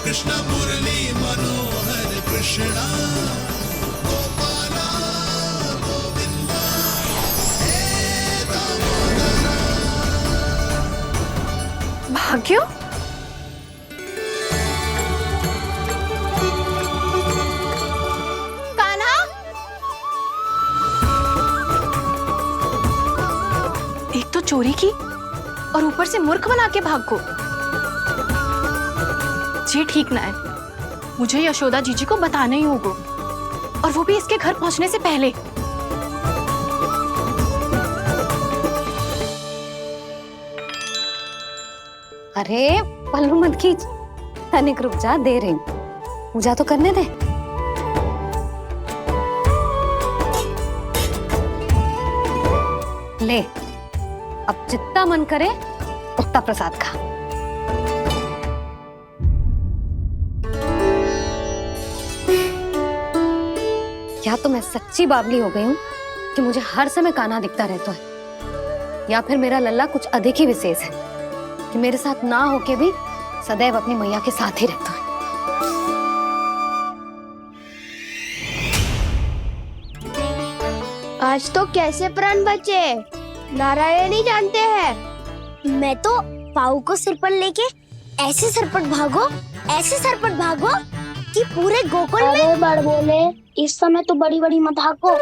कृष्ण मुरली मनोहर कृष्णा गोपाला गोविंदा हे दामोदरा। भाग्य, कान्हा, एक तो चोरी की और ऊपर से मूर्ख बना के भाग को। ये ठीक ना है, मुझे यशोदा जीजी को बताना ही होगा, और वो भी इसके घर पहुंचने से पहले। अरे पल्लू मत खींच, तनिक रुक जा, दे रही हूँ, पूजा तो करने दे। ले, अब जितना मन करे उतना प्रसाद खा। या तो मैं सच्ची बावली हो गई हूँ कि मुझे हर समय कान्हा दिखता रहता है, या फिर मेरा लल्ला कुछ अधिक ही विशेष है कि मेरे साथ ना होके भी सदैव अपनी मैया के साथ ही रहता है। आज तो कैसे प्राण बचे, नारायण ही जानते हैं। मैं तो पाऊ को सिर पर लेके ऐसे सरपट भागो कि पूरे गोकुल में। अरे बड़ बोले, इस समय तो बड़ी बड़ी मत हाको।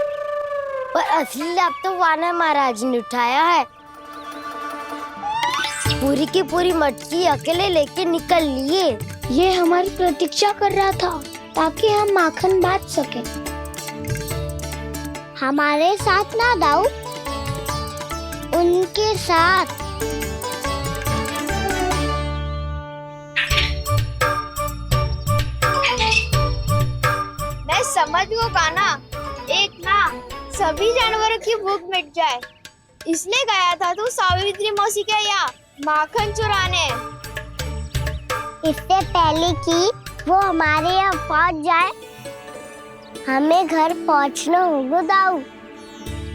पर असली लाभ तो वानर महाराज ने उठाया है। पूरी की पूरी मटकी अकेले लेके निकल लिए। ये हमारी प्रतीक्षा कर रहा था ताकि हम माखन बांट सके। हमारे साथ ना दाऊ, उनके साथ। मैं समझ गो कान्हा, एक ना सभी जानवरों की भूख मिट जाए, इसलिए गया था तू सावित्री मौसी के यहाँ माखन चुराने। इससे पहले कि वो हमारे यहाँ पहुँच जाए, हमें घर पहुँचना होगा दाऊ,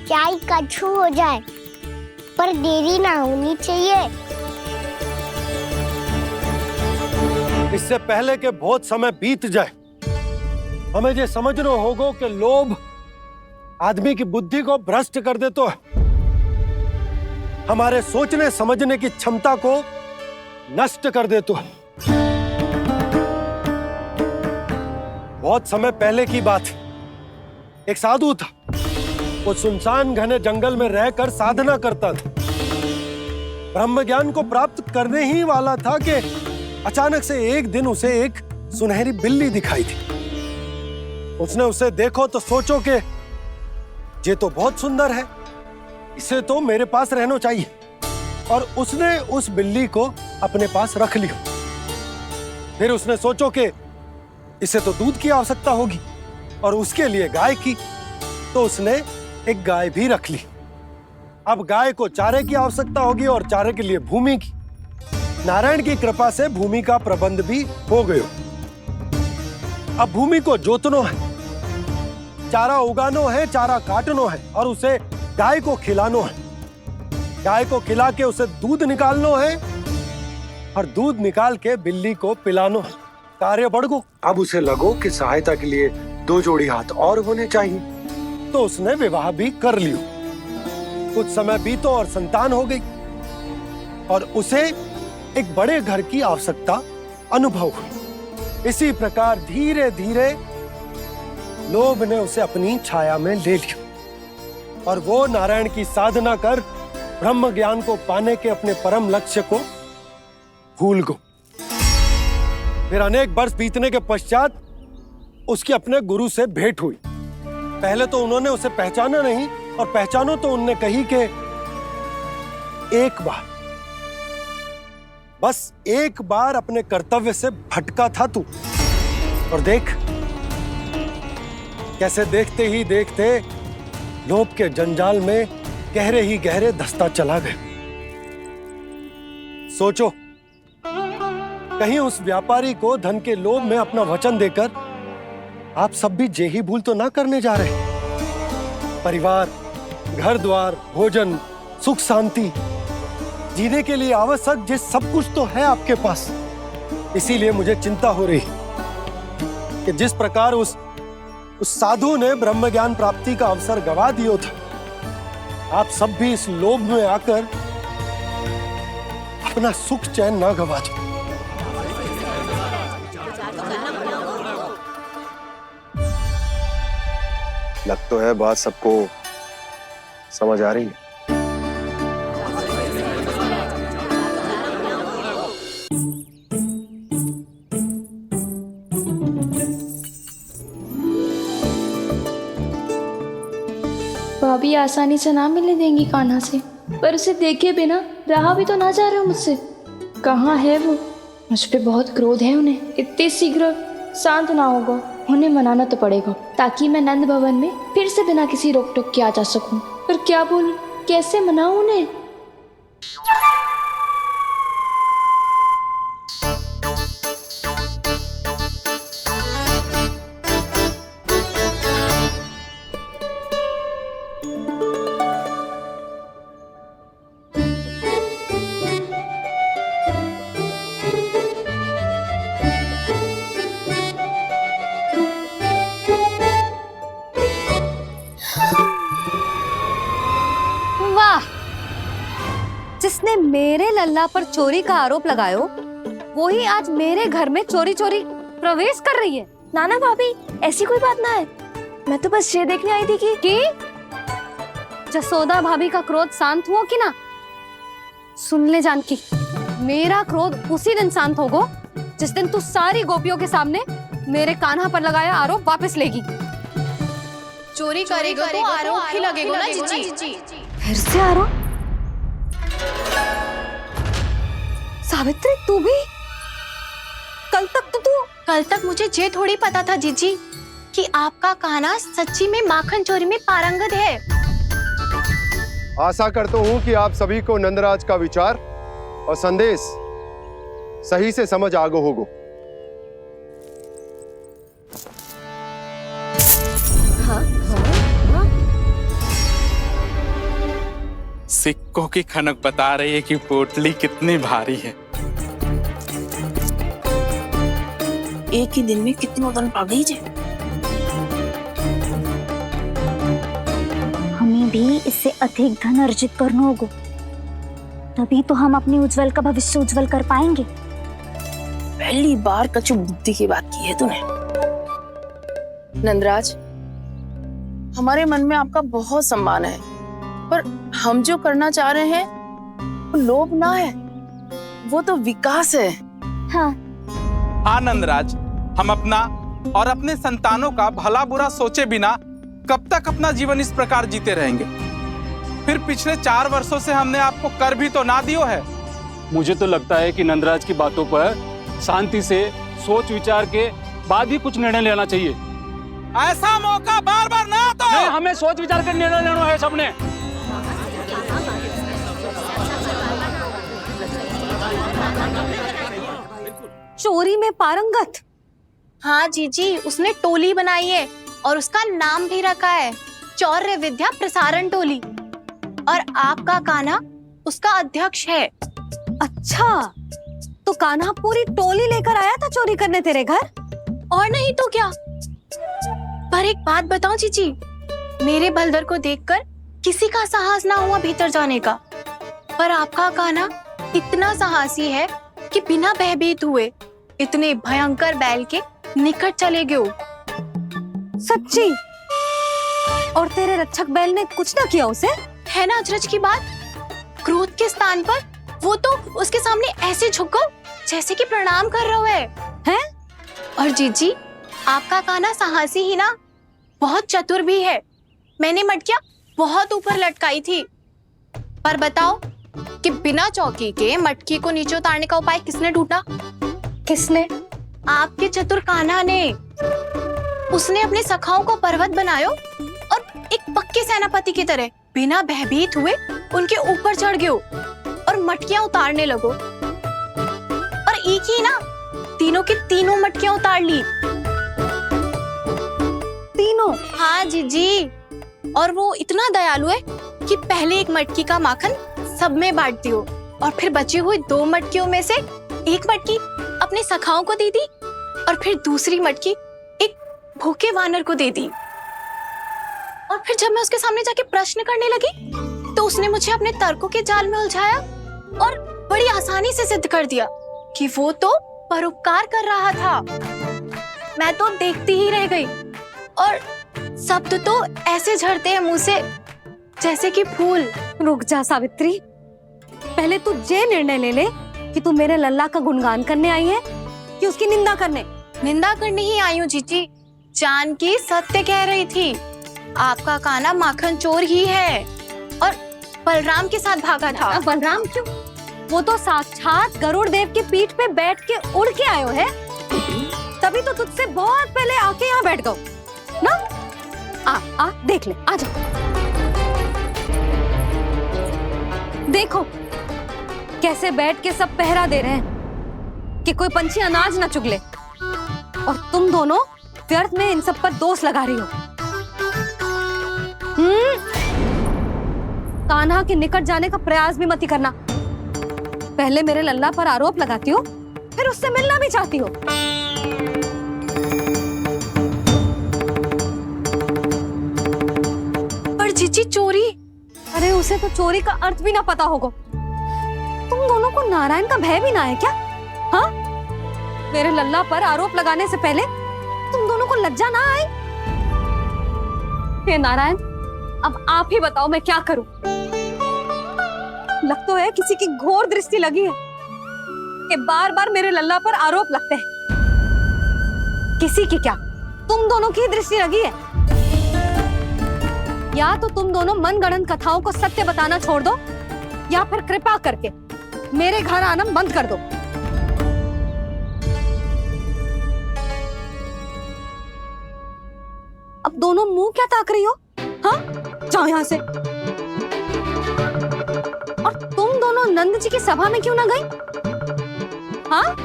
चाहे कछु हो जाए, पर देरी ना होनी चाहिए। इससे पहले कि बहुत समय बीत जाए, हमें ये समझना होगा कि लोभ आदमी की बुद्धि को भ्रष्ट कर देता है, हमारे सोचने समझने की क्षमता को नष्ट कर देता है। बहुत समय पहले की बात, एक साधु था, वो सुनसान घने जंगल में रहकर साधना करता था। ब्रह्म ज्ञान को प्राप्त करने ही वाला था कि अचानक से एक दिन उसे एक सुनहरी बिल्ली दिखाई थी। उसने उसे देखो तो सोचो कि ये तो बहुत सुंदर है, इसे तो मेरे पास रहना चाहिए, और उसने उस बिल्ली को अपने पास रख लिया। फिर उसने सोचो कि इसे तो दूध की आवश्यकता होगी और उसके लिए गाय की, तो उसने एक गाय भी रख ली। अब गाय को चारे की आवश्यकता होगी और चारे के लिए भूमि की। नारायण की कृपा से भूमि का प्रबंध भी हो गयो। अब भूमि को जोतनो है, चारा उगानो है, चारा काटनो है, और उसे गाय को खिलानो है। गाय को खिला के उसे दूध निकालनो है, और दूध निकाल के बिल्ली को पिलानो है। कार्य बढ़ गो। अब उसे लगो कि सहायता के लिए 2 जोड़ी हाथ और होने चाहिए, तो उसने विवाह भी कर लियो। कुछ समय बीतो और संतान हो गई, और उसे एक बड़े घर की आवश्यकता अनुभव हुई। इसी प्रकार धीरे धीरे लोभ ने उसे अपनी छाया में ले लिया, और वो नारायण की साधना कर ब्रह्म ज्ञान को पाने के अपने परम लक्ष्य को भूल गो। फिर अनेक वर्ष बीतने के पश्चात उसकी अपने गुरु से भेंट हुई। पहले तो उन्होंने उसे पहचाना नहीं, और पहचानो तो उनने कही कि एक बार, बस एक बार अपने कर्तव्य से भटका था तू, और देख कैसे देखते ही देखते लोभ के जंजाल में गहरे ही गहरे धंसता चला गया। सोचो, कहीं उस व्यापारी को धन के लोभ में अपना वचन देकर आप सब भी जे ही भूल तो ना करने जा रहे। परिवार, घर द्वार, भोजन, सुख शांति, जीने के लिए आवश्यक जिस सब कुछ तो है आपके पास, इसीलिए मुझे चिंता हो रही कि जिस प्रकार उस साधु ने ब्रह्म ज्ञान प्राप्ति का अवसर गवा दिया था, आप सब भी इस लोभ में आकर अपना सुख चैन ना गवा दो। लग तो है बात सबको समझ आ रही है। भाभी आसानी से ना मिलने देंगी कान्हा से, पर उसे देखे बिना रहा भी तो ना जा रहा मुझसे। कहाँ है वो? मुझ पे बहुत क्रोध है उन्हें। इतने शीघ्र शांत ना होगा, उन्हें मनाना तो पड़ेगा ताकि मैं नंद भवन में फिर से बिना किसी रोक टोक के आ जा सकूं। पर क्या बोलूं, कैसे मनाऊं उन्हें? जिसने मेरे लल्ला पर चोरी का आरोप लगायो, वो ही आज मेरे घर में चोरी चोरी प्रवेश कर रही है। नाना भाभी, ऐसी कोई बात ना है। मैं तो बस ये देखने आई थी कि जसोदा भाभी का क्रोध शांत हुआ कि ना? सुन ले जानकी, मेरा क्रोध उसी दिन शांत होगा जिस दिन तू सारी गोपियों के सामने मेरे कान्हा पर लगाया आरोप वापस लेगी। चोरी करेगा तो आरोप ही लगेगा ना जीजी। फिर से आरोप? सावित्री, तू भी? कल तक मुझे ये थोड़ी पता था जीजी कि आपका कान्हा सच्ची में माखन चोरी में पारंगत है। आशा करता हूं कि आप सभी को नंदराज का विचार और संदेश सही से समझ आ गो होगो। सिक्कों की खनक बता रही है कि पोटली कितनी भारी है। एक ही दिन में कितनों धन पा गई जे। हमें भी इससे अधिक धन अर्जित करना होगा, तभी तो हम अपनी उज्जवल का भविष्य उज्जवल कर पाएंगे। पहली बार कछु बुद्धि की बात की है तूने। नंदराज, हमारे मन में आपका बहुत सम्मान है, पर हम जो करना चाह रहे हैं वो लोभ ना है, वो तो विकास है। हाँ नंदराज, हम अपना और अपने संतानों का भला बुरा सोचे बिना कब तक अपना जीवन इस प्रकार जीते रहेंगे? फिर पिछले 4 वर्षों से हमने आपको कर भी तो ना दियो है। मुझे तो लगता है कि नंदराज की बातों पर शांति से सोच विचार के बाद ही कुछ निर्णय लेना चाहिए। ऐसा मौका बार बार ना तो नहीं, हमें सोच विचार कर निर्णय लेना है सबने। चोरी में पारंगत? हाँ जीजी, उसने टोली बनाई है और उसका नाम भी रखा है चौर्य विद्या प्रसारण टोली, और आपका कान्हा उसका अध्यक्ष है। अच्छा, तो कान्हा पूरी टोली लेकर आया था चोरी करने तेरे घर? और नहीं तो क्या। पर एक बात बताऊं जीजी, मेरे बलदर को देखकर किसी का साहस ना हुआ भीतर जाने का, पर आपका कान्हा इतना साहसी है कि बिना भयभीत हुए इतने भयंकर बैल के निकट चले गए। सच्ची? और तेरे रक्षक बैल ने कुछ ना किया उसे? है ना अचरज की बात। क्रोध के स्थान पर वो तो उसके सामने ऐसे झुको जैसे कि प्रणाम कर रहा है। और जीजी, आपका कान्हा साहसी ही ना, बहुत चतुर भी है। मैंने मटकियां बहुत ऊपर लटकाई थी, पर बताओ कि बिना चौकी के मटकी को नीचे उतारने का उपाय किसने ढूंढा? किसने? आपके चतुर कान्हा ने। उसने अपने सखाओं को पर्वत बनायो और एक पक्के सेनापति की तरह बिना भयभीत हुए उनके ऊपर चढ़ गयो और मटकियां उतारने लगो। और एक ही ना, तीनों की तीनों मटकियां उतार ली। तीनों? हाँ जीजी, और वो इतना दयालु है कि पहले एक मटकी का माखन सब में बांट दियो और फिर बची हुई 2 मटकियों में से एक मटकी अपने सखाओं को दे दी और फिर दूसरी मटकी एक भूखे वानर को दे दी। और फिर जब मैं उसके सामने जाके प्रश्न करने लगी तो उसने मुझे अपने तर्कों के जाल में उलझाया और बड़ी आसानी से सिद्ध कर दिया कि वो तो परोपकार कर रहा था। मैं तो देखती ही रह गई और शब्द तो ऐसे झड़ते हैं मुंह से जैसे कि फूल। रुक जा सावित्री, पहले तू ये निर्णय ले ले कि तू मेरे लल्ला का गुणगान करने आई है कि उसकी निंदा करने। निंदा करने ही आई हूँ जीजी। जानकी सत्य कह रही थी, आपका कान्हा माखन चोर ही है और बलराम के साथ भागा था। बलराम क्यों? वो तो साक्षात गरुड़ देव की पीठ पे बैठ के उड़ के आयो है, तभी तो तुझसे बहुत पहले आके यहाँ बैठ गओ ना। आ देख ले, आ जा। देखो कैसे बैठ के सब पहरा दे रहे हैं कि कोई पंछी अनाज ना चुगले, और तुम दोनों व्यर्थ में इन सब पर दोष लगा रही हो। कान्हा के निकट जाने का प्रयास भी मत ही करना। पहले मेरे लल्ला पर आरोप लगाती हो, फिर उससे मिलना भी चाहती हो। पर जीजी चोरी, अरे उसे तो चोरी का अर्थ भी ना पता होगा। तुम दोनों को नारायण का भय भी ना है क्या? हाँ, मेरे लल्ला पर आरोप लगाने से पहले तुम दोनों को लज्जा ना आई? हे नारायण, अब आप ही बताओ मैं क्या करूं। लग तो है किसी की घोर दृष्टि लगी है कि बार बार मेरे लल्ला पर आरोप लगते हैं। किसी की क्या, तुम दोनों की दृष्टि लगी है। या तो तुम दोनों मनगढ़ंत कथाओं को सत्य बताना छोड़ दो, या फिर कृपा करके मेरे घर आना बंद कर दो। अब दोनों मुंह क्या ताक रही हो? हाँ, जाओ यहां से। और तुम दोनों नंद जी की सभा में क्यों ना गई? हाँ,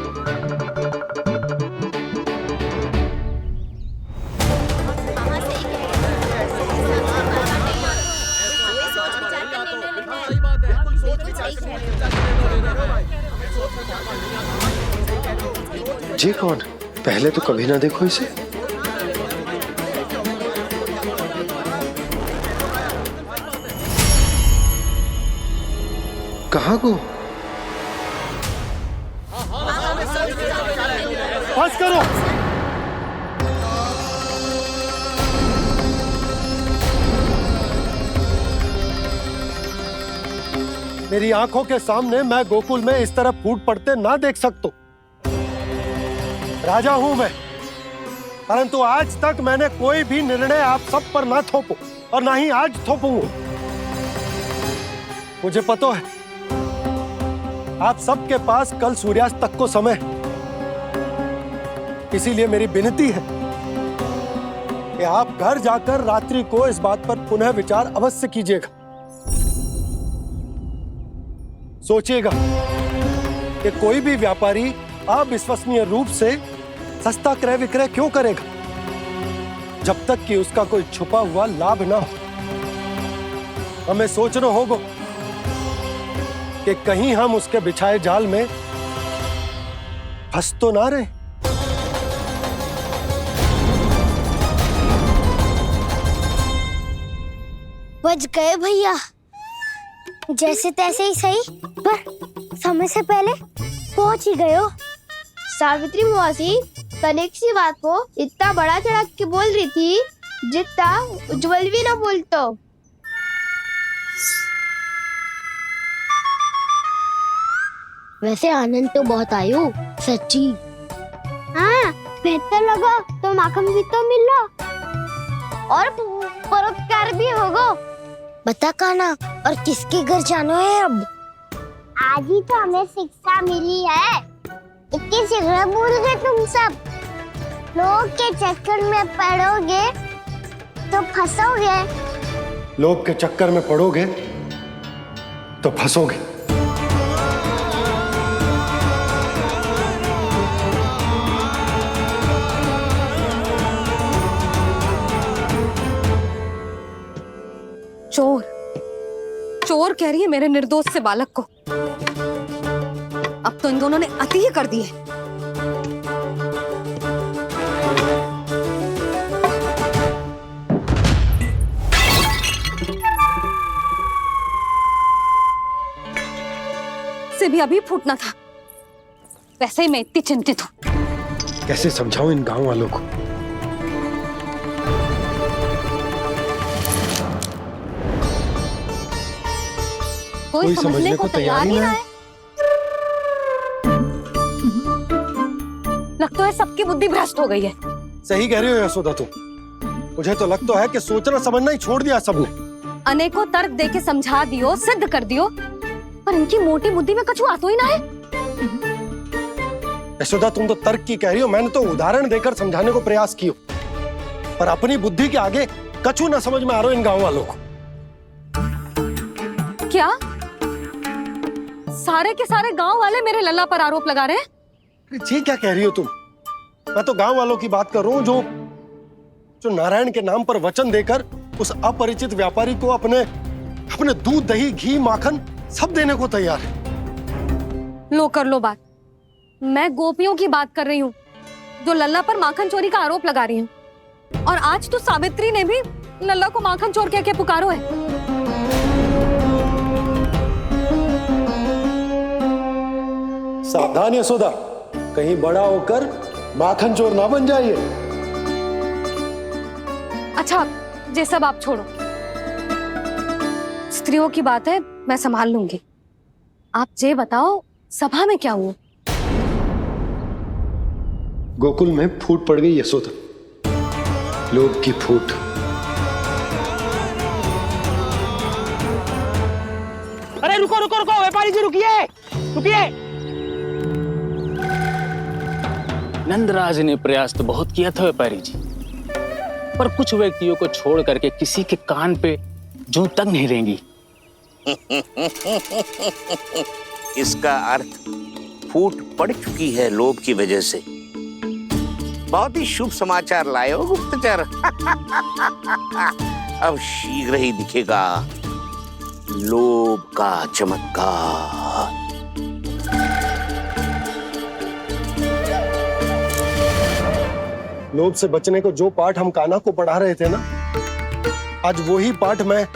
जी कौन? पहले तो कभी ना देखो इसे। कहाँ को? बस करो। मेरी आंखों के सामने मैं गोकुल में इस तरह फूट पड़ते ना देख सकता। राजा हूं मैं, परंतु आज तक मैंने कोई भी निर्णय आप सब पर ना थोपो और ना ही आज थोपूंगा। मुझे पता है आप सबके पास कल सूर्यास्त तक को समय, इसीलिए मेरी विनती है कि आप घर जाकर रात्रि को इस बात पर पुनः विचार अवश्य कीजिएगा। सोचिएगा कि कोई भी व्यापारी अविश्वसनीय रूप से सस्ता क्रय विक्रय क्यों करेगा जब तक कि उसका कोई छुपा हुआ लाभ ना हो। हमें सोचना होगा कि कहीं हम उसके बिछाए जाल में फंस तो ना रहे। बच गए भैया, जैसे तैसे ही सही, पर समय से पहले पहुंच ही गए हो। सावित्री मौसी कनेक सी बात को इतना बड़ा चढ़ा के बोल रही थी जितना उज्जवल भी ना बोलतो। वैसे आनंद तो बहुत आयो, सच्ची। हाँ, बेहतर लगा तो माखन भी तो मिला और परोपकार भी होगा। बता कान्हा, और किसके घर जाना है अब? आज ही तो हमें शिक्षा मिली है, इतनी शीघ्र भूल गए तुम सब। लोग के चक्कर में पड़ोगे तो फंसोगे। लोग के चक्कर में पड़ोगे तो फंसोगे। चोर, चोर कह रही है मेरे निर्दोष से बालक को। अब तो इन दोनों ने अति ही कर दी है। से भी अभी फूटना था। वैसे ही मैं इतनी चिंतित हूँ। कैसे समझाऊं इन गांव वालों को? कोई समझने को तैयार ही ना है। लगता है सबकी बुद्धि भ्रष्ट हो गई है। सही कह रही हो यशोदा तुम। मुझे तो लगता है कि सोचना समझना ही छोड़ दिया सबने। अनेकों तर्क देके समझा दियो, सिद्ध कर दियो, पर इनकी मोटी बुद्धि में कछु आता ही ना है। यशोदा तुम तो तर्क की कह रही हो, मैंने तो उदाहरण देकर समझाने को प्रयास किया, पर अपनी बुद्धि के आगे कछु ना समझ में आ रहा इन गांव वालों को। क्या सारे के सारे गांव वाले मेरे लल्ला पर आरोप लगा रहे हैं? जी क्या कह रही हो तुम? मैं तो गांव वालों की बात कर रहा हूँ जो नारायण के नाम पर वचन देकर उस अपरिचित व्यापारी को अपने दूध, दही, घी, माखन सब देने को तैयार है। लो कर लो बात। मैं गोपियों की बात कर रही हूँ जो लल्ला पर माखन चोरी का आरोप लगा रही हैं। और आज तो सावित्री ने भी लल्ला को माखन चोर कह के पुकारो है। सावधान यशोदा, कहीं बड़ा होकर माखन चोर ना बन जाइए। अच्छा, ये सब आप छोड़ो। स्त्रियों की बात है, मैं संभाल लूंगी। आप ये बताओ, सभा में क्या हुआ? गोकुल में फूट पड़ गई यशोदा, लोभ की फूट। अरे रुको रुको रुको, व्यापारी जी रुकिए रुकिए। नंदराज ने प्रयास तो बहुत किया था व्यापारी जी, पर कुछ व्यक्तियों को छोड़ करके किसी के कान पे जूं तक नहीं रेंगी। इसका अर्थ फूट पड़ चुकी है लोभ की वजह से। बहुत ही शुभ समाचार लाए हो गुप्तचर। अब शीघ्र ही दिखेगा लोभ का चमत्कार। लोभ से बचने को जो पाठ हम कान्हा को पढ़ा रहे थे ना, आज वही पाठ मैं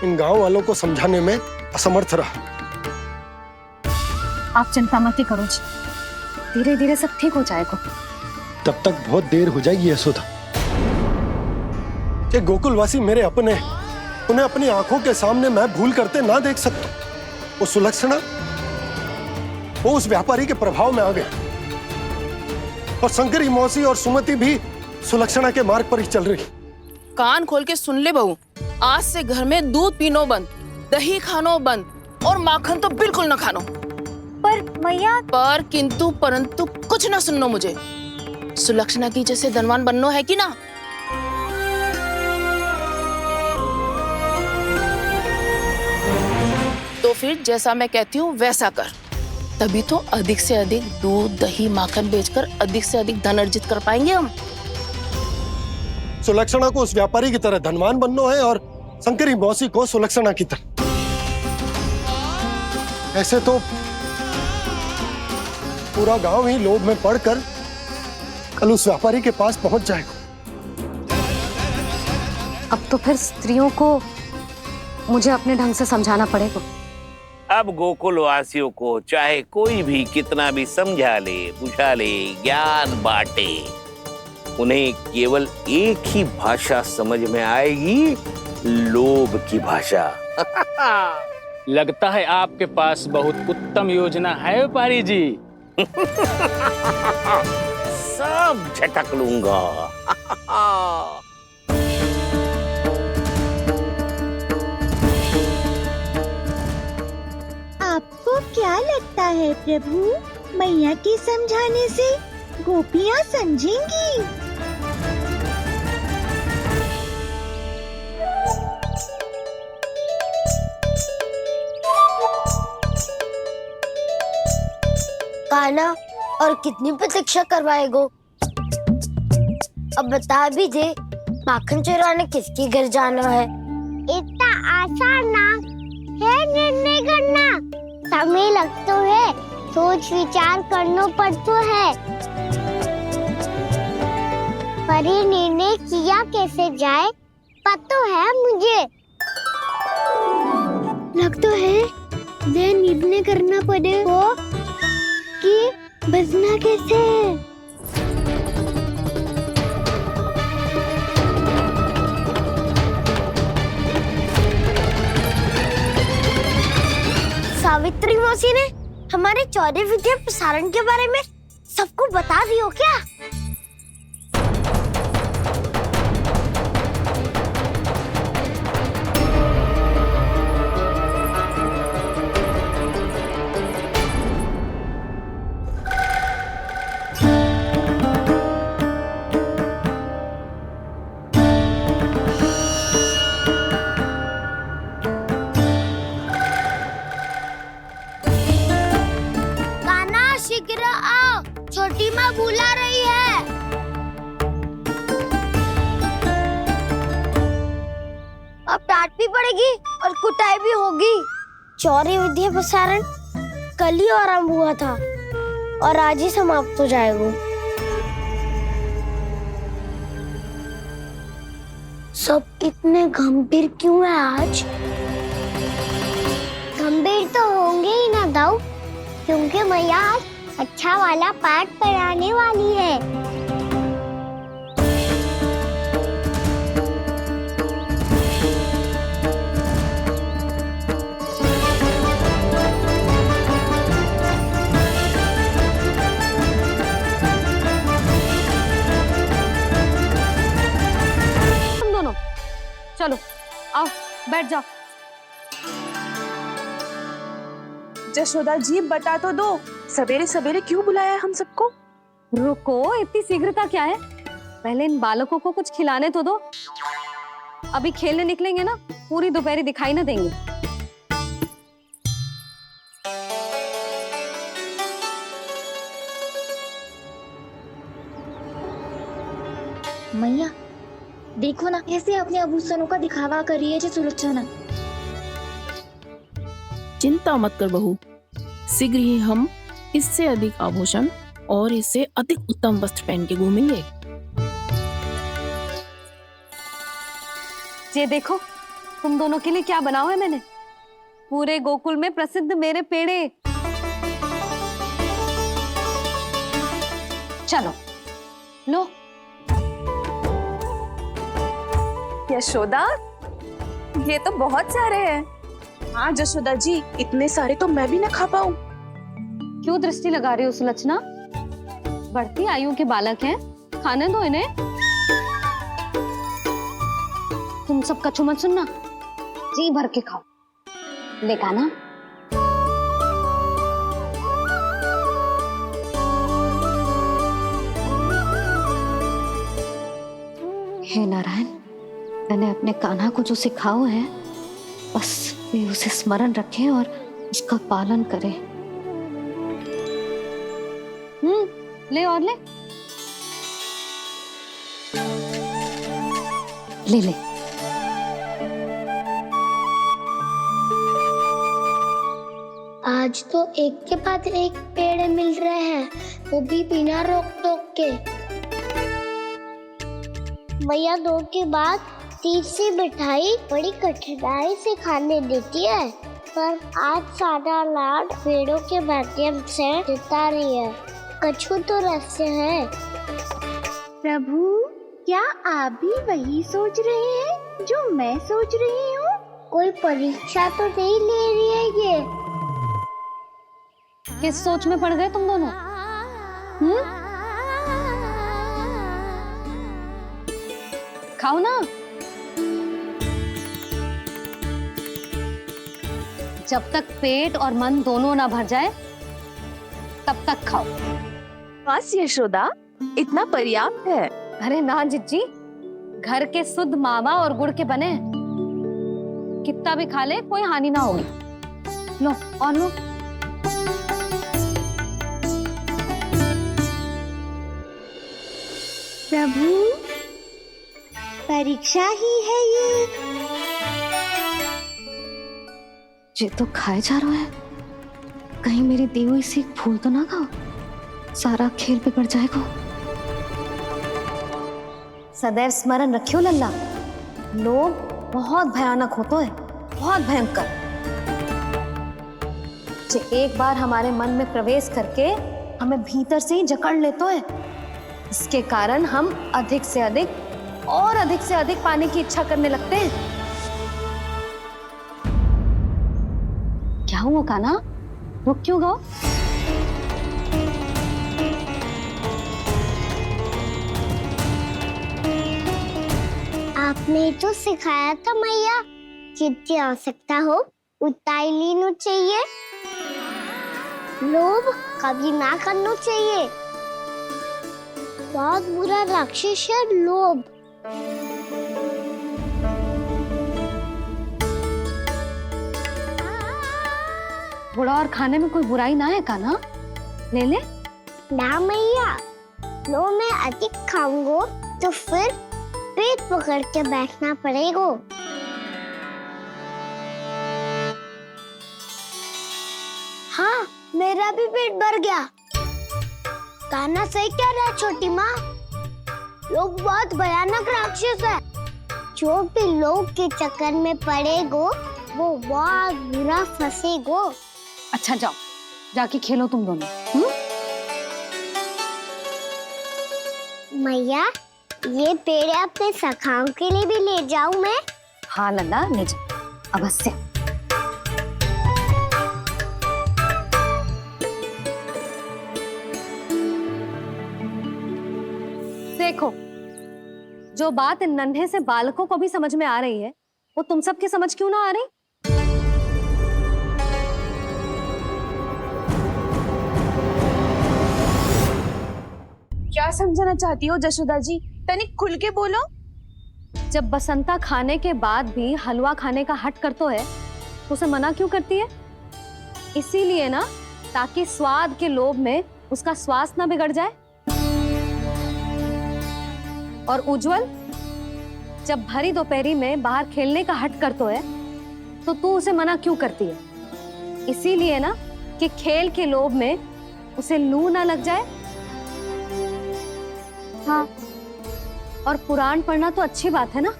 इन गांव वालों को समझाने में असमर्थ रहा। आप चिंता मत करो जी, धीरे धीरे सब ठीक हो जाएगा। तब तक बहुत देर हो जाएगी यशोदा। ये गोकुलवासी मेरे अपने, उन्हें अपनी आंखों के सामने मैं भूल करते ना देख सकता। वो सुलक्षणा, वो उस व्यापारी के प्रभाव में आ गया, और शंकरी मौसी और सुमति भी सुलक्षणा के मार्ग पर ही चल रही। कान खोल के सुन ले बहू, आज से घर में दूध पीनो बंद, दही खानो बंद और माखन तो बिल्कुल न खानो। पर मैया, पर किंतु परंतु कुछ ना सुननो मुझे। सुलक्षणा की जैसे धनवान बननो है कि ना? तो फिर जैसा मैं कहती हूँ वैसा कर, तभी तो अधिक से अधिक दूध, दही, माखन बेचकर अधिक से अधिक धन अर्जित कर पाएंगे हम। सुलक्षणा को उस व्यापारी की तरह धनवान बनना है और शंकरी मौसी को सुलक्षणा की तरह। ऐसे तो पूरा गांव ही लोभ में पड़कर कल उस व्यापारी के पास पहुंच जाएगा। अब तो फिर स्त्रियों को मुझे अपने ढंग से समझाना पड़ेगा। अब गोकुल वासियों को चाहे कोई भी कितना भी समझा ले, बुझा ले, ज्ञान बांटे, उन्हें केवल एक ही भाषा समझ में आएगी, लोभ की भाषा। लगता है आपके पास बहुत उत्तम योजना है व्यापारी जी। सब झटक लूंगा। आपको क्या लगता है प्रभु, मैया के समझाने से गोपियां समझेंगी? कान्हा, और कितनी प्रतीक्षा करवाएगो? अब बता भी दे, माखन चुराने किसके घर जाना है? इतना आसान ना है निर्णय करना। समय लग तो है, सोच विचार करना पड़तो है। पर ये निर्णय किया कैसे जाए पता है मुझे। लगता है ये निर्णय करना पड़ेगा कि बचना कैसे है। सावित्री मौसी ने हमारे 14 विद्या प्रसारण के बारे में सबको बता दियो क्या? शीघ्र आओ, छोटी माँ बुला रही है। अब डांट भी पड़ेगी और कुटाई भी होगी। 14 विद्या प्रसारण कल ही आरंभ हुआ था और आज ही समाप्त हो जाएगा। सब इतने गंभीर क्यों है आज? गंभीर तो होंगे ही ना दाऊ, क्योंकि मैया आज अच्छा वाला पाठ पढ़ाने वाली है। तुम दोनों चलो आओ बैठ जाओ। जशोदा जी बता तो दो, सवेरे सवेरे क्यों बुलाया है हम सबको? रुको, इतनी शीघ्रता क्या है? पहले इन बालकों को कुछ खिलाने तो दो। अभी खेलने निकलेंगे ना, पूरी दोपहर दिखाई ना देंगे। मैया देखो ना कैसे अपने आभूषणों का दिखावा कर रही है जो सुलोचना। चिंता मत कर बहू, शीघ्र ही हम इससे अधिक आभूषण और इससे अधिक उत्तम वस्त्र पहन के घूमेंगे। ये देखो तुम दोनों के लिए क्या बनाओ है मैंने। पूरे गोकुल में प्रसिद्ध मेरे पेड़े। चलो लो। यशोदा ये तो बहुत सारे हैं। हाँ जशोदा जी, इतने सारे तो मैं भी ना खा पाऊं। क्यों दृष्टि लगा रही हो सुलक्षणा? बढ़ती आयु के बालक हैं, खाने दो इन्हें। तुम सब कछु मत सुनना, जी भर के खाओ। देखा ना? हे नारायण, मैंने अपने कान्हा को जो सिखाओ है बस वे उसे स्मरण रखें और उसका पालन करें। ले और ले ले ले। आज तो एक के बाद एक पेड़ मिल रहे हैं, वो भी बिना रोक टोक के। मैया 2 के बाद तीसरी मिठाई बड़ी कठिनाई से खाने देती है, पर आज सादा लाड पेड़ों के माध्यम से जिता रही है। कछु तो रहस्य है। प्रभु क्या आप भी वही सोच रहे हैं जो मैं सोच रही हूँ? कोई परीक्षा तो नहीं ले रही है ये? किस सोच में पड़ गए तुम दोनों? खाओ ना। जब तक पेट और मन दोनों ना भर जाए तब तक खाओ। बस यशोदा, इतना पर्याप्त है। अरे ना जिज्जी, घर के शुद्ध मावा और गुड़ के बने, कितना भी खा ले कोई हानि ना होगी। लो और लो। प्रभु परीक्षा ही है ये तो खाए जा रहा है, कहीं मेरी दी हुई सीख भूल तो ना खाओ, सारा खेल बिगड़ जाएगा। सदैव स्मरण रखियो लल्ला, लोग बहुत भयानक होते हैं, बहुत भयंकर। जे एक बार हमारे मन में प्रवेश करके हमें भीतर से ही जकड़ लेते हैं, इसके कारण हम अधिक से अधिक पाने की इच्छा करने लगते हैं। क्या हुआ कान्हा, रुक क्यों गए? आपने तो सिखाया था मैया, जितनी आवश्यकता हो उतना ही लेना चाहिए, लोभ कभी ना करना चाहिए। बहुत बुरा राक्षस है लोभ। बुरा और खाने में कोई बुराई ना है कान्हा, ले ले। ना मैया, लो मैं अधिक खाऊंगा तो फिर पेट पकड़ के बैठना पड़ेगा। हाँ, मेरा भी पेट भर गया। कान्हा सही कह रहा है छोटी माँ, लोग बहुत भयानक राक्षस है। जो भी लोग के चक्कर में पड़ेगो वो बहुत बुरा फंसेगो। अच्छा जाओ, जाके खेलो तुम दोनों। मैया, ये पेड़ अपने सखाओं के लिए भी ले जाऊं मैं? हाँ लल्ला, ले जाओ अवश्य। देखो, जो बात इन नन्हे से बालकों को भी समझ में आ रही है, वो तुम सबकी समझ क्यों ना आ रही? क्या समझाना चाहती हो जशोदा जी, तनिक खुल के बोलो। जब बसंता खाने के बाद भी हलवा खाने का हट करतो है तो उसे मना क्यों करती है? इसीलिए ना, ताकि स्वाद के लोभ में उसका स्वास्थ्य ना बिगड़ जाए। और उज्जवल जब भरी दोपहरी में बाहर खेलने का हट करतो है तो तू उसे मना क्यों करती है? इसीलिए ना कि खेल के लोभ में उसे लू ना लग जाए। हाँ, और पुराण पढ़ना तो अच्छी बात है ना।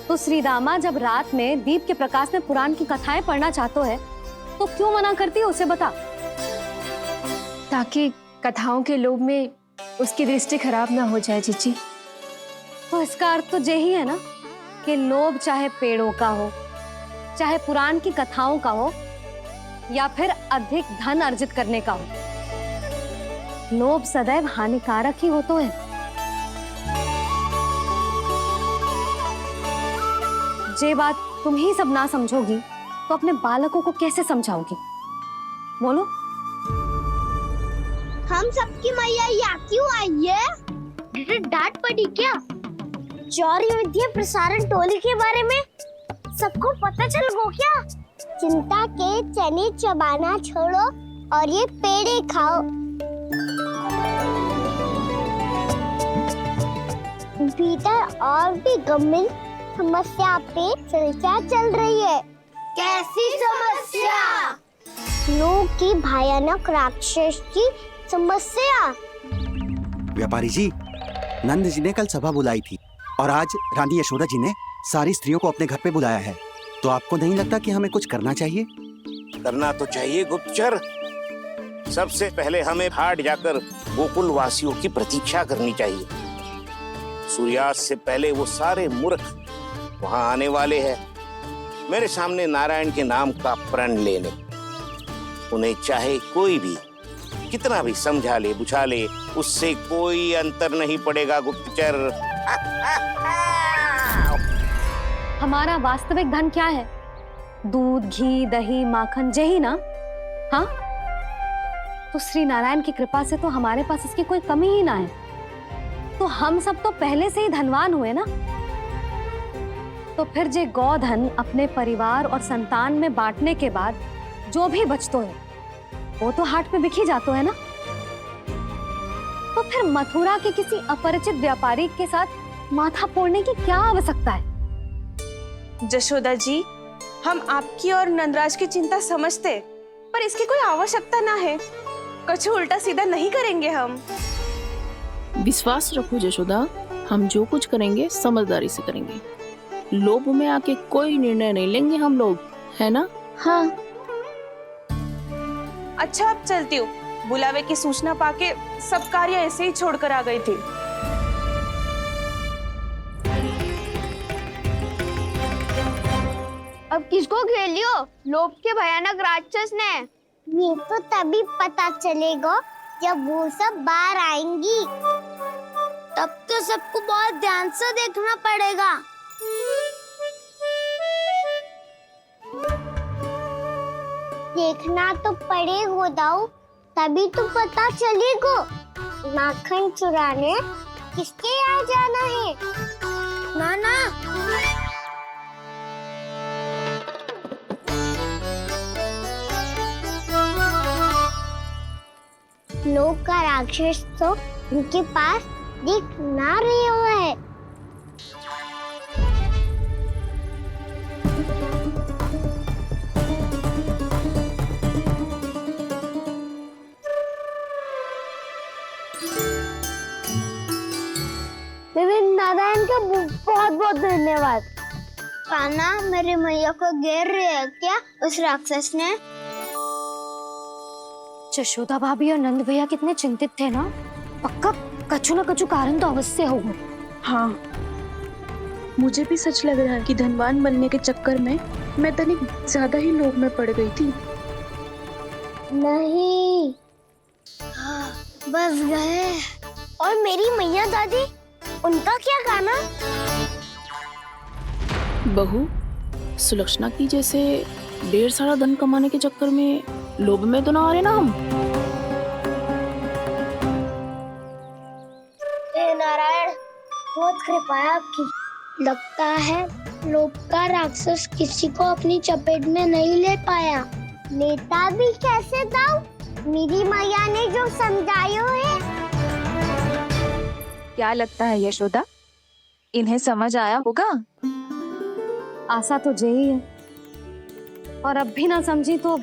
तो श्री रामा जब रात में दीप के प्रकाश में पुराण की कथाएं पढ़ना चाहते है तो क्यों मना करती है उसे बता? ताकि कथाओं के लोभ में उसकी दृष्टि खराब ना हो जाए जीजी। तो इसका अर्थ तो यही है ना कि लोभ चाहे पेड़ों का हो, चाहे पुराण की कथाओं का हो, या फिर अधिक धन अर्जित करने का हो, लोभ सदैव हानिकारक ही होता है। जे बात तुम ही सब ना समझोगी तो अपने बालकों को कैसे समझाओगी? बोलो। हम सबकी मैया यहाँ क्यों आई है? डांट पड़ी क्या? चौरी विद्या प्रसारण टोली के बारे में सबको पता चल गो क्या? चिंता के चने चबाना छोड़ो और ये पेड़े खाओ। भीतर और भी गंभीर समस्या पे चर्चा चल रही है। कैसी समस्या? लोग की भयानक राक्षस की समस्या। व्यापारी जी, नंद जी ने कल सभा बुलाई थी और आज रानी यशोदा जी ने सारी स्त्रियों को अपने घर पे बुलाया है। तो आपको नहीं लगता कि हमें कुछ करना चाहिए? करना तो चाहिए गुप्तचर। सबसे पहले हमें हाट जाकर गोकुल वासियों की प्रतीक्षा करनी चाहिए। सूर्यास्त से पहले वो सारे मूर्ख वहां आने वाले हैं, मेरे सामने नारायण के नाम का प्रण लेने। उन्हें चाहे कोई भी कितना भी समझा ले बुझा ले, उससे कोई अंतर नहीं पड़ेगा गुप्तचर। हमारा वास्तविक धन क्या है? दूध, घी, दही, माखन, यही ना? हाँ, तो श्री नारायण की कृपा से तो हमारे पास इसकी कोई कमी ही ना है। तो हम सब तो पहले से ही धनवान हुए ना। तो फिर जे गोधन अपने परिवार और संतान में बांटने के बाद जो भी बचतो है वो तो हाट पे बिखी जातो है ना। तो फिर मथुरा के किसी अपरिचित व्यापारी के साथ माथा फोड़ने की क्या आवश्यकता है? जशोदा जी, हम आपकी और नंदराज की चिंता समझते, पर इसकी कोई आवश्यकता ना है। कछु उल्टा सीधा नहीं करेंगे हम। विश्वास रखो जशोदा, हम जो कुछ करेंगे समझदारी से करेंगे। लोभ में आके कोई निर्णय नहीं लेंगे हम लोग, है ना? हाँ। अच्छा, अब चलती हूँ। बुलावे की सूचना पाके सब कार्य ऐसे ही छोड़कर आ गई थी। अब किसको घेर लियो? लोभ के भयानक राक्षस ने। ये तो तभी पता चलेगा जब वो सब बाहर आएंगी। तब तो सबको बहुत ध्यान से देखना पड़ेगा। देखना तो पड़ेगा दाऊ, तभी तो पता चलेगा माखन चुराने किसके यहाँ जाना है। नाना, लोग का राक्षस तो उनके पास दिख ना रहे हुआ है। नारायण का बहुत बहुत धन्यवाद। कान्हा, मेरी मैया को घेर रहे है क्या उस राक्षस ने? जशोदा भाभी और नंद भैया कितने चिंतित थे ना। पक्का कछु न कछु कारण तो अवश्य होगा। हाँ, मुझे भी सच लग रहा है कि धनवान बनने के चक्कर में मैं तनिक ज्यादा ही लोभ में पड़ गई थी। नहीं, बस गए। और मेरी मैया दादी, उनका क्या गाना? बहू, सुलक्षणा की जैसे ढेर सारा धन कमाने के चक्कर में लोभ में तो ना आ रहे ना हम। हे नारायण, बहुत कृपा है आपकी। लगता है लोभ का राक्षस किसी को अपनी चपेट में नहीं ले पाया। लेता भी कैसे दाऊ? मेरी मैया ने जो समझायो है। क्या लगता है यशोदा, इन्हें समझ आया होगा? आशा तो यही है, और अब भी ना समझी तो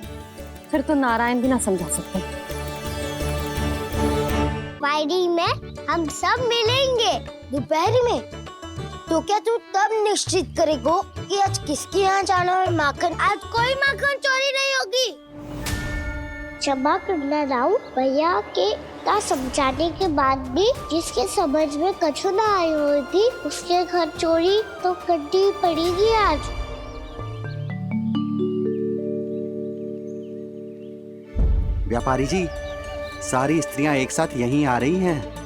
फिर तो नारायण भी ना समझा सकते। वायरी में हम सब मिलेंगे दोपहर में। तो क्या तू तब निश्चित करेगो कि आज किसके यहाँ जाना है माखन? आज कोई माखन चोरी नहीं होगी। क्षमा करना राव, भैया के का समझाने के बाद भी जिसके समझ में कछु ना आई हुई थी उसके घर चोरी तो करनी पड़ेगी आज। व्यापारी जी, सारी स्त्रियां एक साथ यहीं आ रही हैं।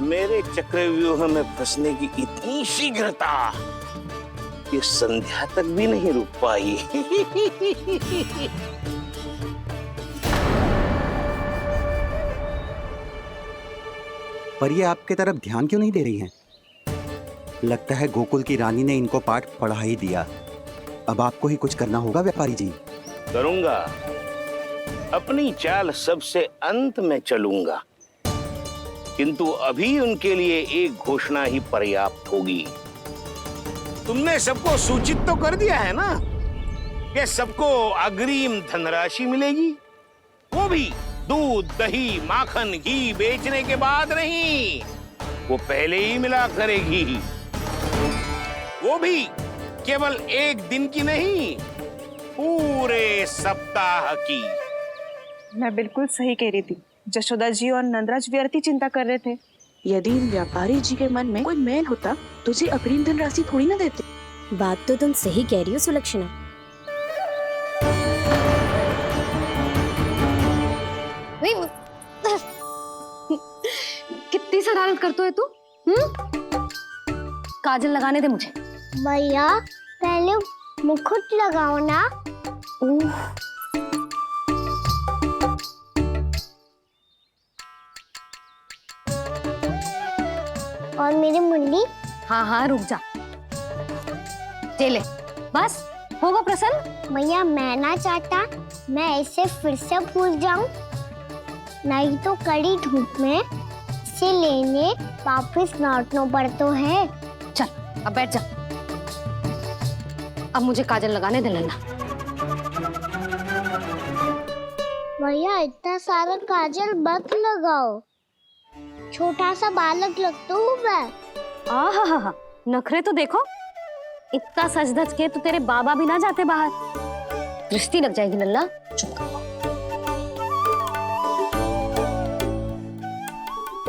मेरे चक्रव्यूह में फंसने की इतनी शीघ्रता कि संध्या तक भी नहीं रुक पाई। पर ये आपके तरफ ध्यान क्यों नहीं दे रही हैं? लगता है गोकुल की रानी ने इनको पाठ पढ़ा ही दिया। अब आपको ही कुछ करना होगा व्यापारी जी। करूंगा, अपनी चाल सबसे अंत में चलूंगा, किंतु अभी उनके लिए एक घोषणा ही पर्याप्त होगी। तुमने सबको सूचित तो कर दिया है ना कि सबको अग्रिम धनराशि मिलेगी, वो भी दूध, दही, माखन, घी बेचने के बाद नहीं, वो पहले ही मिला करेगी। वो भी केवल एक दिन की नहीं, पूरे सप्ताह की। मैं बिल्कुल सही कह रही थी। जशोदा जी और नंदराज व्यर्थ ही चिंता कर रहे थे। यदि व्यापारी जी के मन में कोई मैल होता तो जी अग्रिम धनराशि थोड़ी ना देते। बात तो तुम सही कह रही हो सुलक्षणा। कितनी शरारत करते हो तू? काजल लगाने दे मुझे। भैया, पहले मुकुट लगाओ ना। और मेरी मुन्नी? हाँ हाँ, रुक जा। ले, बस होगा प्रसन्न। भैया, मैं ना चाहता मैं ऐसे फिर से भूल जाऊं, नहीं तो कड़ी धूप में इसे लेने वापस लौटना पड़ता है। चल, अब बैठ जा। अब मुझे काजल लगाने दे लेना। भैया इतना सारा काजल मत लगाओ, छोटा सा बालक लगता हूँ मैं। आहा, नखरे तो देखो, इतना सज धज के तो तेरे बाबा भी ना जाते बाहर, दृष्टि लग जाएगी लल्ला। चुप करो।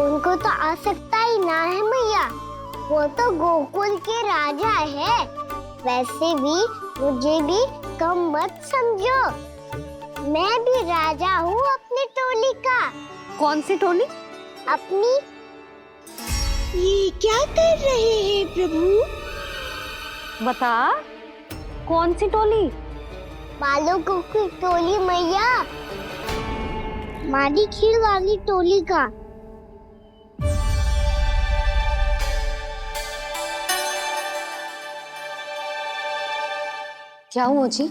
उनको तो आ सकता ही ना है मैया, वो तो गोकुल के राजा है। वैसे भी मुझे भी कम मत समझो, मैं भी राजा हूँ अपनी टोली का। कौन सी टोली? अपनी। ये क्या कर रहे हैं प्रभु? बता, कौन सी टोली? बालकों की टोली मैया, मारी खीर वाली टोली का। क्या हुआ जी?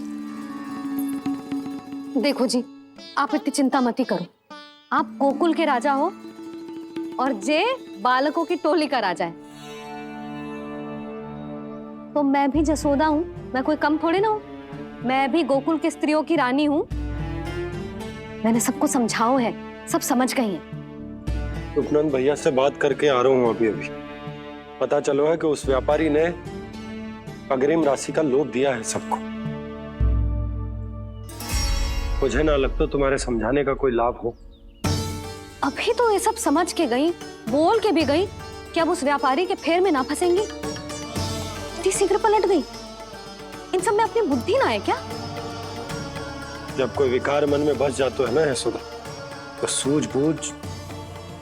देखो जी, आप इतनी चिंता मत ही करो। आप गोकुल के राजा हो और जे बालकों की टोली का राजा है। तो मैं भी जसोदा हूँ, मैं कोई कम थोड़े ना हूँ। मैं भी गोकुल की स्त्रियों की रानी हूँ। मैंने सबको समझाओ है, सब समझ गई हैं। उपनंद भैया से बात करके आ रहा हूँ अभी। पता चलो है कि उस व्यापारी ने अग्रिम राशि का लोभ दिया है सबको। मुझे ना लगता तुम्हारे समझाने का कोई लाभ हो। अभी तो ये सब समझ के गई, बोल के भी गई कि अब उस व्यापारी के फेर में ना फंसेंगी। इतनी शीघ्र पलट गई। इन सब में अपनी बुद्धि ना है क्या? जब कोई विकार मन में बस जाता है ना यशोदा, तो सूझबूझ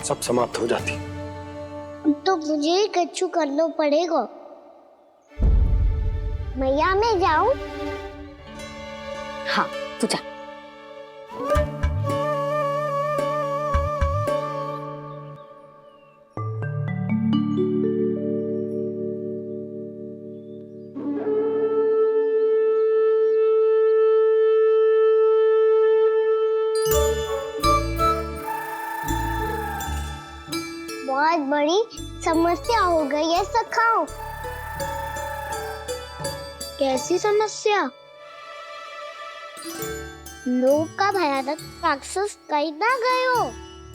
सब समाप्त हो जाती। तो मुझे ही कच्चू करना पड़ेगा। मैया मैं जाऊं? हाँ तू जा। बहुत बड़ी समस्या हो गई है सखाओ। कैसी समस्या? लोभ का भयानक राक्षस कहीं ना गयो,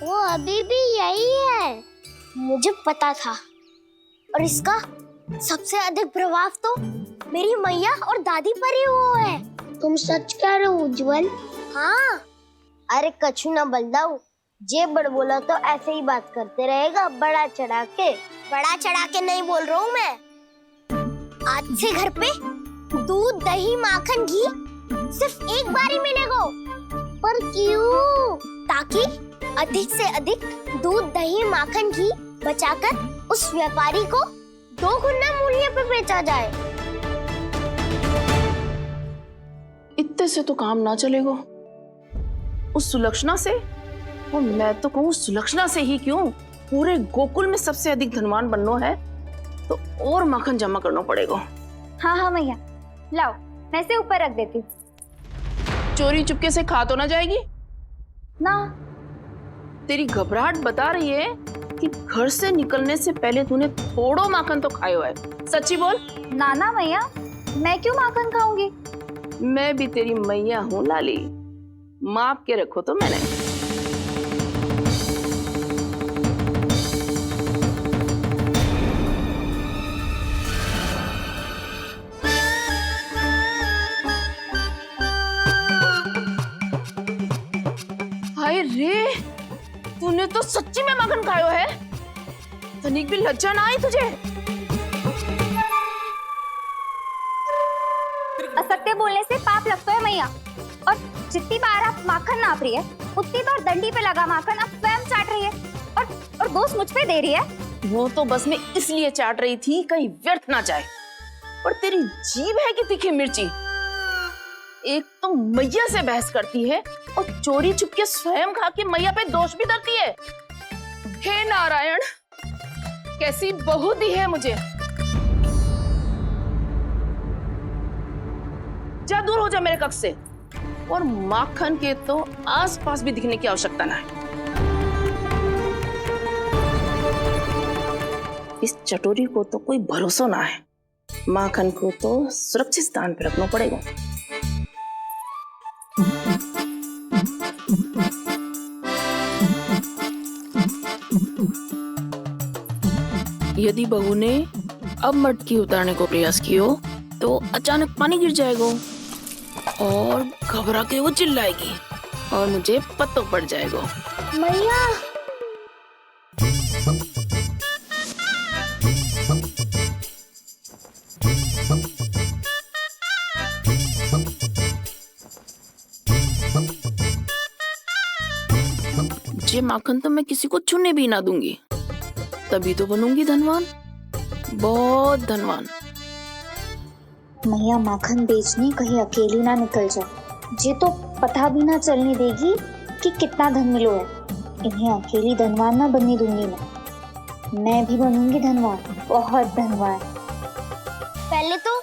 वो अभी भी यही है। मुझे पता था, और इसका सबसे अधिक प्रभाव तो मेरी मैया और दादी पर ही हुआ है। तुम सच कह रहे हो उज्जवल? हाँ। अरे कछु ना बलदाऊ, जे बड़ बोला तो ऐसे ही बात करते रहेगा, बड़ा चढ़ा के। बड़ा चढ़ा के नहीं बोल रहा हूँ मैं। आज से घर पे दूध दही माखन घी सिर्फ एक बार ही मिलेगा। पर क्यों? ताकि अधिक से अधिक दूध दही माखन घी बचाकर उस व्यापारी को 2 गुना मूल्य पे बेचा जाए। इतने से तो काम ना चलेगा। उस सुलक्षणा से, और मैं तो कहूँ सुलक्षणा से ही क्यों, पूरे गोकुल में सबसे अधिक धनवान बनना है तो और माखन जमा करना पड़ेगा। हाँ हाँ मैया, लाओ मैं इसे ऊपर रख देती हूँ। चोरी चुपके से खा तो ना जाएगी ना? तेरी घबराहट बता रही है कि घर से निकलने से पहले तूने थोड़ो माखन तो खायो है। सच्ची बोल। ना ना मैया, मैं क्यों माखन खाऊंगी? मैं भी तेरी मैया हूँ लाली, माप के रखो तो मैंने। हाय रे, तूने तो सच्ची में माखन खायो है। तनिक भी लज्जा ना आई तुझे? असत्य बोलने से पाप लगता है मैया, और जितनी बार आप माखन नाप रही है उतनी बार डंडी पे लगा माखन आप स्वयं चाट रही है, और दोष मुझ पे दे रही है। वो तो बस मैं इसलिए चाट रही थी कहीं व्यर्थ ना जाए। और तेरी जीभ है कि तीखी मिर्ची। एक तो मैया से बहस करती है और चोरी चुपके स्वयं खा के मैया पे दोष भी धरती है। हे नारायण, कैसी बहू दी है मुझे। जा दूर हो जा मेरे कक्ष से, और माखन के तो आसपास भी दिखने की आवश्यकता ना है। इस चटोरी को तो कोई भरोसा ना है। माखन को तो सुरक्षित स्थान पर रखना पड़ेगा। यदि बहू ने अब मटकी उतारने को प्रयास किया तो अचानक पानी गिर जाएगा और घबरा के वो चिल्लाएगी और मुझे पता पड़ जाएगा। मैया ये माखन तो मैं किसी को छूने भी ना दूंगी, तभी तो बनूंगी धनवान, बहुत धनवान। मैया माखन बेचने कहीं अकेली ना निकल जाए। जे तो पता भी ना चलने देगी कि कितना धन मिलो है। इन्हें अकेली धनवान ना बनने दूंगी मैं भी बनूंगी धनवान, बहुत धनवान। पहले तो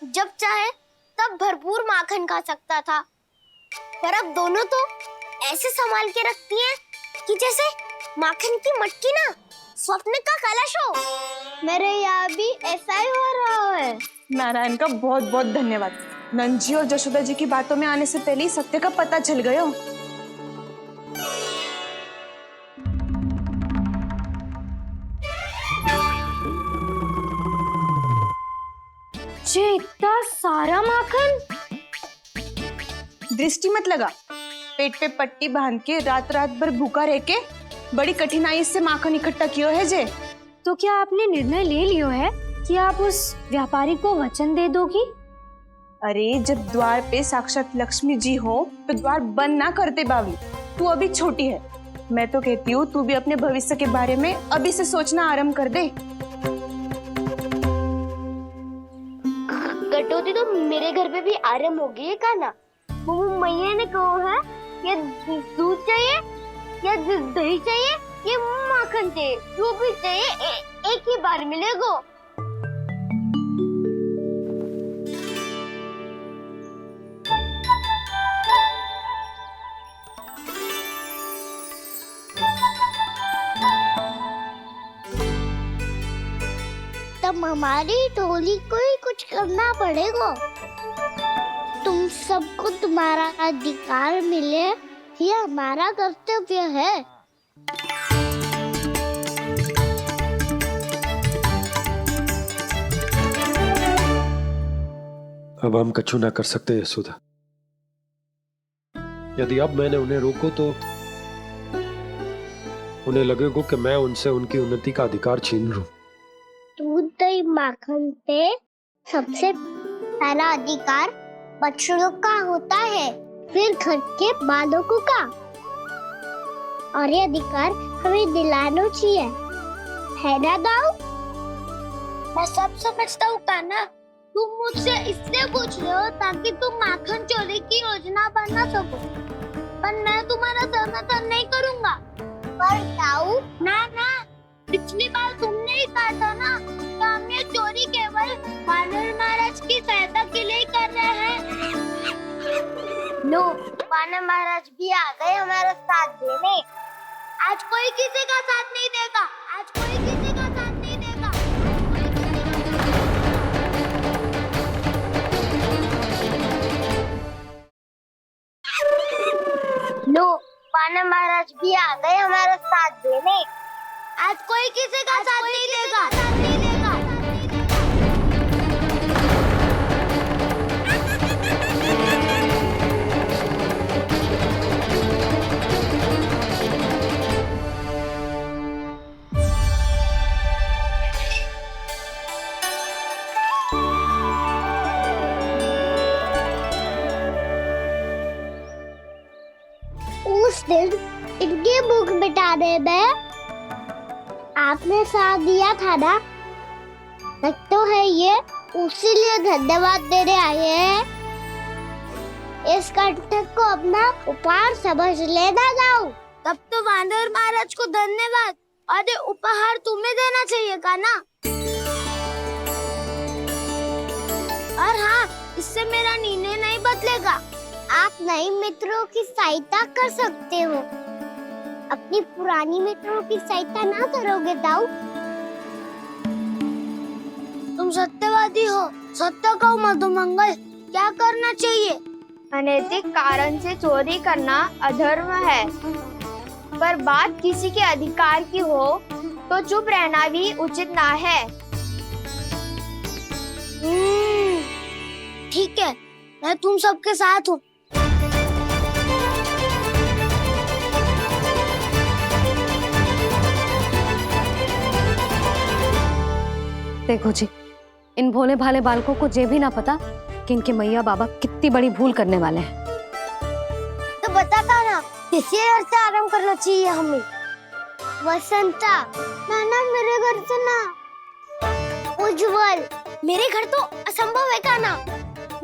जब चाहे तब भरपूर माखन खा सकता था, पर अब दोनों तो ऐसे संभाल के रखती हैं कि जैसे माखन की मटकी ना स्वप्न का कलश हो। मेरे यहाँ भी ऐसा ही हो रहा है। नारायण का बहुत बहुत धन्यवाद। नंजी और जशोदा जी की बातों में आने से पहले ही सत्य का पता चल गया। जे इतना सारा माखन। दृष्टि मत लगा, पेट पे पट्टी बांध के रात रात भर भूखा रह के बड़ी कठिनाई से माखन इकट्ठा किया है जे। तो क्या आपने निर्णय ले लियो है कि आप उस व्यापारी को वचन दे दोगी? अरे जब द्वार पे साक्षात लक्ष्मी जी हो तो द्वार बंद ना करते बावली। तू अभी छोटी है, मैं तो कहती हूँ तू भी अपने भविष्य के बारे में अभी से सोचना आरंभ कर दे। कटौती तो मेरे घर पे भी आरंभ हो गई है का ना। वो मैया ने कहा है या दूध चाहिए या दही चाहिए या माखन चाहिए, जो भी चाहिए एक ही बार मिलेगा। तब हमारी टोली को ही कुछ करना पड़ेगा। तुम सबको तुम्हारा अधिकार मिले, यह हमारा कर्तव्य है। अब हम कछु ना कर सकते यशोदा। यदि अब मैंने उन्हें रोको तो उन्हें लगेगा कि मैं उनसे उनकी उन्नति का अधिकार छीन लूं। दूध दही माखन पे सबसे पहला अधिकार बछड़ों का होता है, फिर घर के बालकों का, और ये अधिकार हमें दिलाना चाहिए, है ना दाऊ? मैं सब समझता हूँ कान्हा, तुम मुझसे इसलिए पूछ रहे हो ताकि तुम माखन चोरी की योजना बना सको, पर मैं तुम्हारा समर्थन नहीं करूँगा। पर दाऊ ना, पिछली बार तुमने ही कहा था ना कि हम ये चोरी केवल वानर महाराज की सहायता के लिए कर रहे हैं। लो, वानर महाराज भी आ गए हमारा साथ देने। आज कोई किसी का साथ नहीं देगा, आज कोई किसी का साथ नहीं देगा। लो, वानर महाराज भी आ गए हमारा साथ देने। आज कोई किसी का साथ नहीं देगा। उस दिन इनकी भूख मिटाने में आपने साथ दिया था ना, तो है ये उसी लिए धन्यवाद देने आए हैं। इस कंटक को अपना उपहार समझ लेना जाओ। तब तो वानर महाराज को धन्यवाद और ये उपहार तुम्हें देना चाहिए का ना। और हाँ, इससे मेरा निर्णय नहीं बदलेगा। आप नए मित्रों की सहायता कर सकते हो, अपनी पुरानी मित्रों की सहायता ना करोगे दाऊ। तुम सत्यवादी हो, सत्य कहो मधुमंगल, क्या करना चाहिए? अनैतिक कारण से चोरी करना अधर्म है, पर बात किसी के अधिकार की हो तो चुप रहना भी उचित ना है। ठीक है, मैं तुम सबके साथ हूँ। देखो जी, इन भोले भाले बालकों को ये भी ना पता कि इनके मैया बाबा कितनी बड़ी भूल करने वाले हैं। तो बताता ना, किसी घर से आराम करना चाहिए हमें। वसंता, ना मेरे घर से ना। उज्जवल, मेरे घर तो असंभव है काना।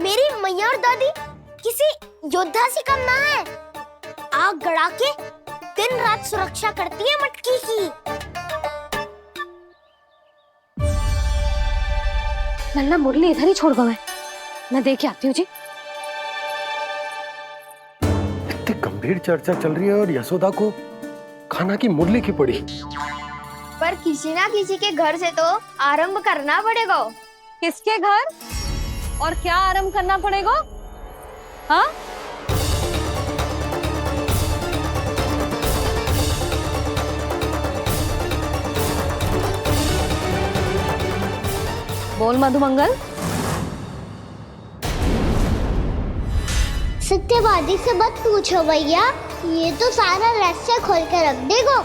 मेरी मैया और दादी किसी योद्धा से कम ना है। आग गड़ा के दिन रात सुरक्षा करती है मटकी की। लल्ला मुरली इधर ही छोड़ गए, मैं देख के आती हूँ जी। इतनी गंभीर चर्चा चल रही है और यशोदा को खाना की मुरली की पड़ी। पर किसी ना किसी के घर से तो आरंभ करना पड़ेगा। किसके घर और क्या आरंभ करना पड़ेगा? हाँ, बोल मधुमंगल। सत्यवादी से मत पूछो भैया, ये तो सारा रहस्य खोल के रख देगा।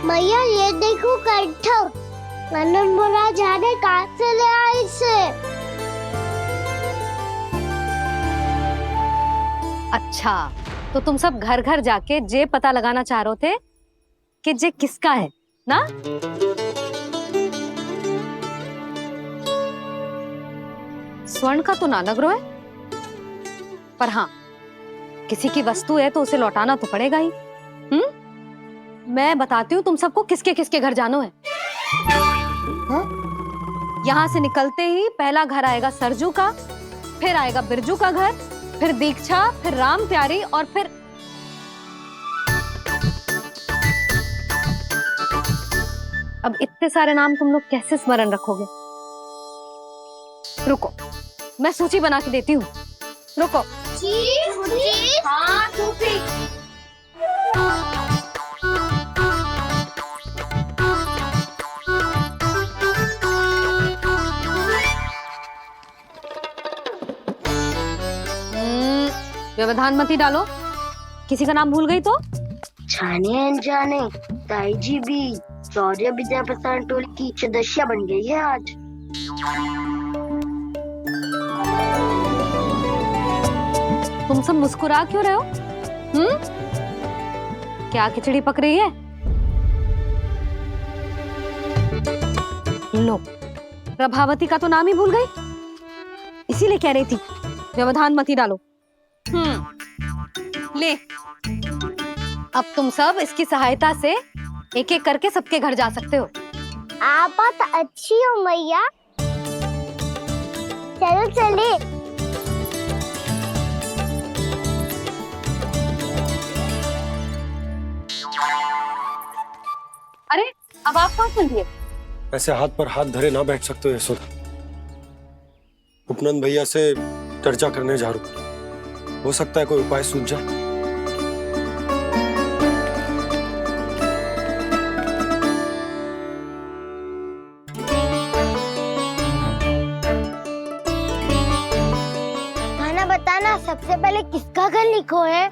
भैया ये देखो कंठा, आनंद महाराज जाने कहाँ से ले आए इसे। अच्छा, तो तुम सब घर घर जाके जे पता लगाना चाह रहे थे कि जे किसका है ना? स्वर्ण का तो ना लग रहा है, पर हाँ, किसी की वस्तु है तो उसे लौटाना तो पड़ेगा ही। मैं बताती हूँ तुम सबको किसके किसके घर जाना है। यहाँ से निकलते ही पहला घर आएगा सरजू का, फिर आएगा बिरजू का घर, फिर दीक्षा, फिर राम प्यारी और फिर अब इतने सारे नाम तुम लोग कैसे स्मरण रखोगे? रुको, मैं सूची बना के देती हूँ। रुको। हाँ, सूची। व्यवधान मत ही डालो, किसी का नाम भूल गई तो? जाने अनजाने ताई जी भी शौर्य विद्या प्रसारण टोली की सदस्य बन गई है आज। तुम सब मुस्कुरा क्यों रहे हो? क्या खिचड़ी पक रही है? लो, प्रभावती का तो नाम ही भूल गई, इसीलिए कह रही थी व्यवधान मत ही डालो। ले, अब तुम सब इसकी सहायता से एक एक करके सबके घर जा सकते हो। आप बात अच्छी हो मैया, चलो चले। अरे, अब आप कहाँ चल दिए? ऐसे हाथ पर हाथ धरे ना बैठ सकते हो यशोदा। उपनंद भैया से चर्चा करने जा रहा हूं, हो सकता है कोई उपाय सूझ जाए। खाना बताना, सबसे पहले किसका घर लिखो है?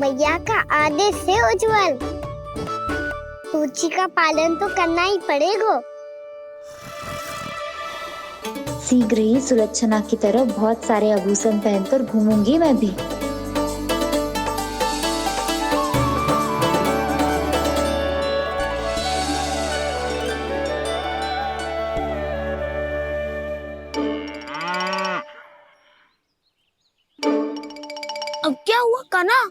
भैया का आदेश से उज्जवल, सूची का पालन तो करना ही पड़ेगा। शीघ्र ही सुलक्षणा की तरह बहुत सारे आभूषण पहनकर घूमूंगी मैं भी। अब क्या हुआ काना?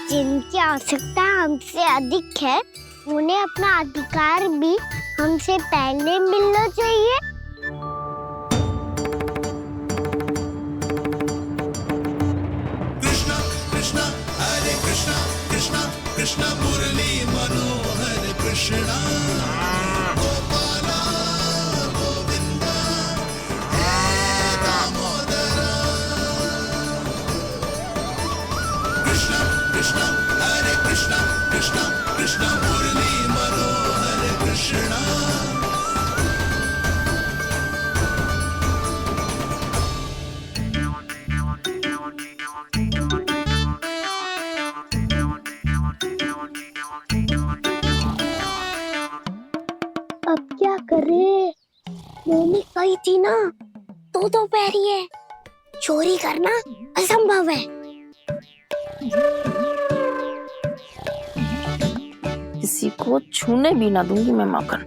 जिनकी आवश्यकता हमसे अधिक है, उन्हें अपना अधिकार भी हमसे पहले मिलना चाहिए। कृष्ण मुरली मनोहर कृष्णा गोपाला गोविंदा हे दामोदरा कृष्ण कृष्ण हरे कृष्ण कृष्ण कृष्ण मुरली मनोहर कृष्णा अब क्या करे? मम्मी कही थी ना, दो पैरी है, चोरी करना असंभव है। किसी को छूने भी ना दूंगी मैं माखन।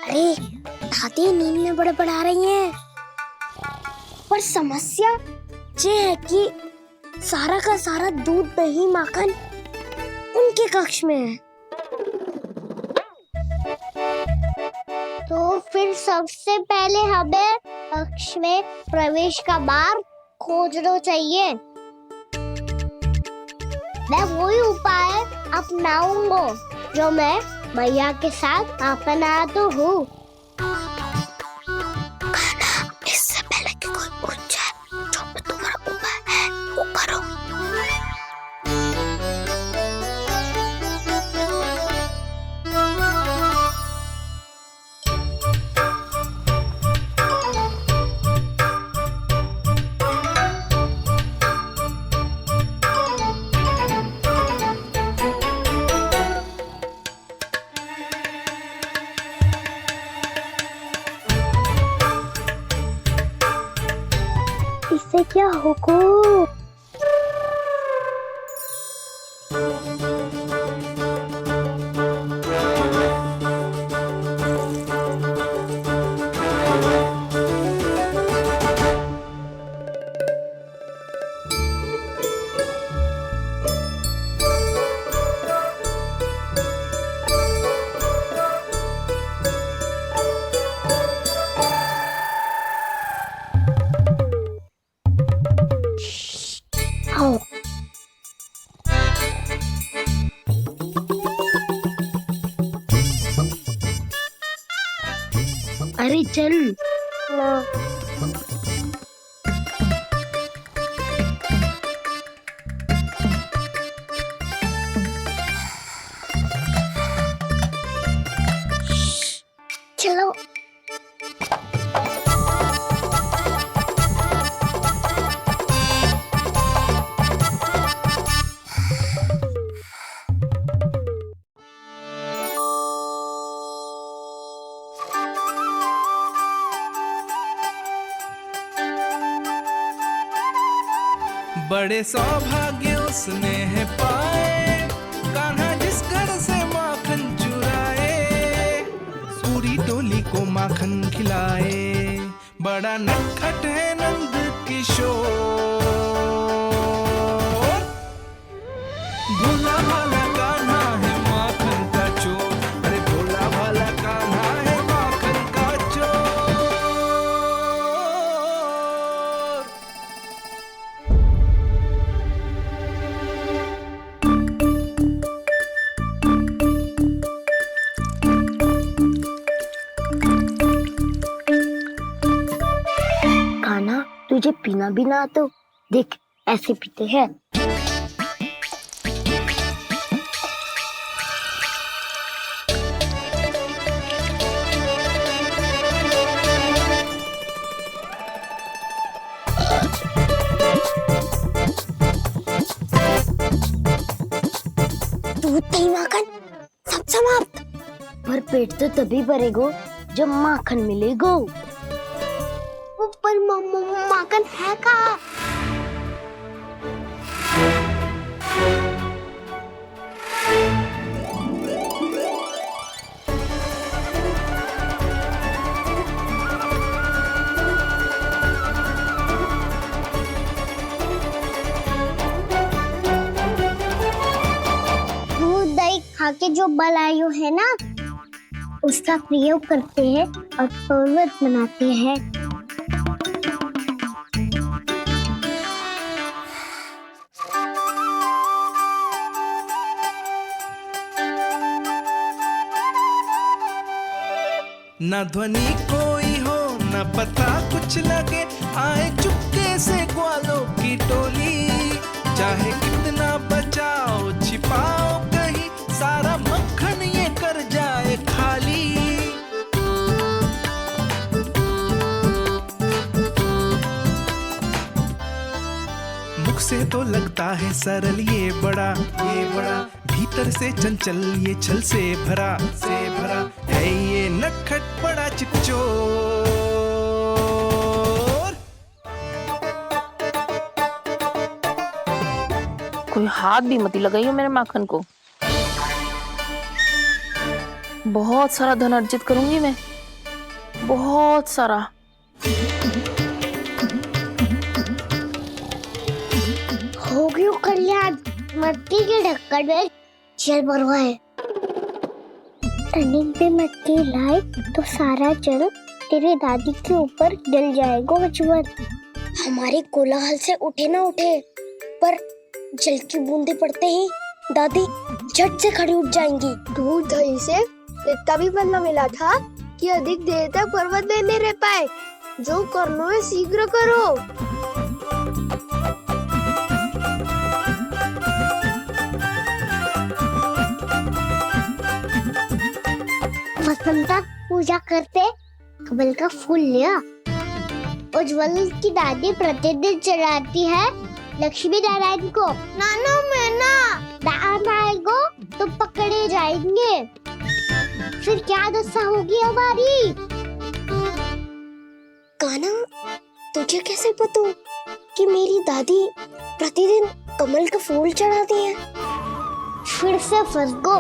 अरे दादी नींद में बड़बड़ा रही हैं। पर समस्या ये है कि सारा का सारा दूध दही माखन उनके कक्ष में है। तो फिर सबसे पहले हमें कक्ष में प्रवेश का मार्ग खोजना चाहिए। मैं वही उपाय अपनाऊंगा जो मैं मैया के साथ अपना तो हूँ। इससे पहले कि कोई पूछ जाए, जो भी तुम्हारा उपाय है वो करो। इससे क्या होगा? अरे चल चलो। बड़े सौभाग्य उसने है पाए, कान्हा जिस घर से माखन चुराए, पूरी टोली को माखन खिलाए। बड़ा नटखट है नंद किशोर, भोला भाला कान्हा है माखन का चोर। अरे भोला भाला कान्हा है माखन का चोर। कान्हा तुझे पीना भी ना तो देख ऐसे पीते हैं। दूध दही माखन सब समाप्त। पर पेट तो तभी भरेगो जब माखन मिलेगो। पर माखन है कहाँ? दूध दही खा के जो बल आयु है ना, उसका प्रयोग करते हैं और पर्वत बनाते हैं। न ध्वनि कोई हो न पता कुछ लगे, आए चुपके से ग्वालों की टोली। चाहे कितना बचाओ छिपाओ कहीं, सारा मक्खन ये कर जाए खाली। मुख से तो लगता है सरल ये बड़ा भीतर से चंचल ये छल से भरा है ये नटखट बड़ा चिकचोर। कोई हाथ भी मत लगाइयो मेरे माखन को। बहुत सारा धन अर्जित करूंगी मैं, बहुत सारा। हो गयो कल्याण, मटकी के ढक्कन में जल भरवा है। टर्निंग पे मटकी लाए तो सारा जल तेरी दादी के ऊपर गिर जाएगा बचपन। हमारे कोलाहल से उठे ना उठे, पर जल की बूंदे पड़ते ही दादी झट से खड़ी उठ जाएंगी। दूध दही से इतना भी बनना मिला था कि अधिक देर तक पर्वत में नहीं रह पाए। जो करना है शीघ्र करो। वसंता पूजा करते कमल का फूल लिया। उज्जवल की दादी प्रतिदिन चढ़ाती है लक्ष्मी नारायण को। नाना मैं ना दान आएगो तो पकड़े जाएंगे। फिर क्या दशा होगी हमारी? कान्हा, तुझे कैसे पता कि मेरी दादी प्रतिदिन कमल का फूल चढ़ाती है? फिर से फंस गो।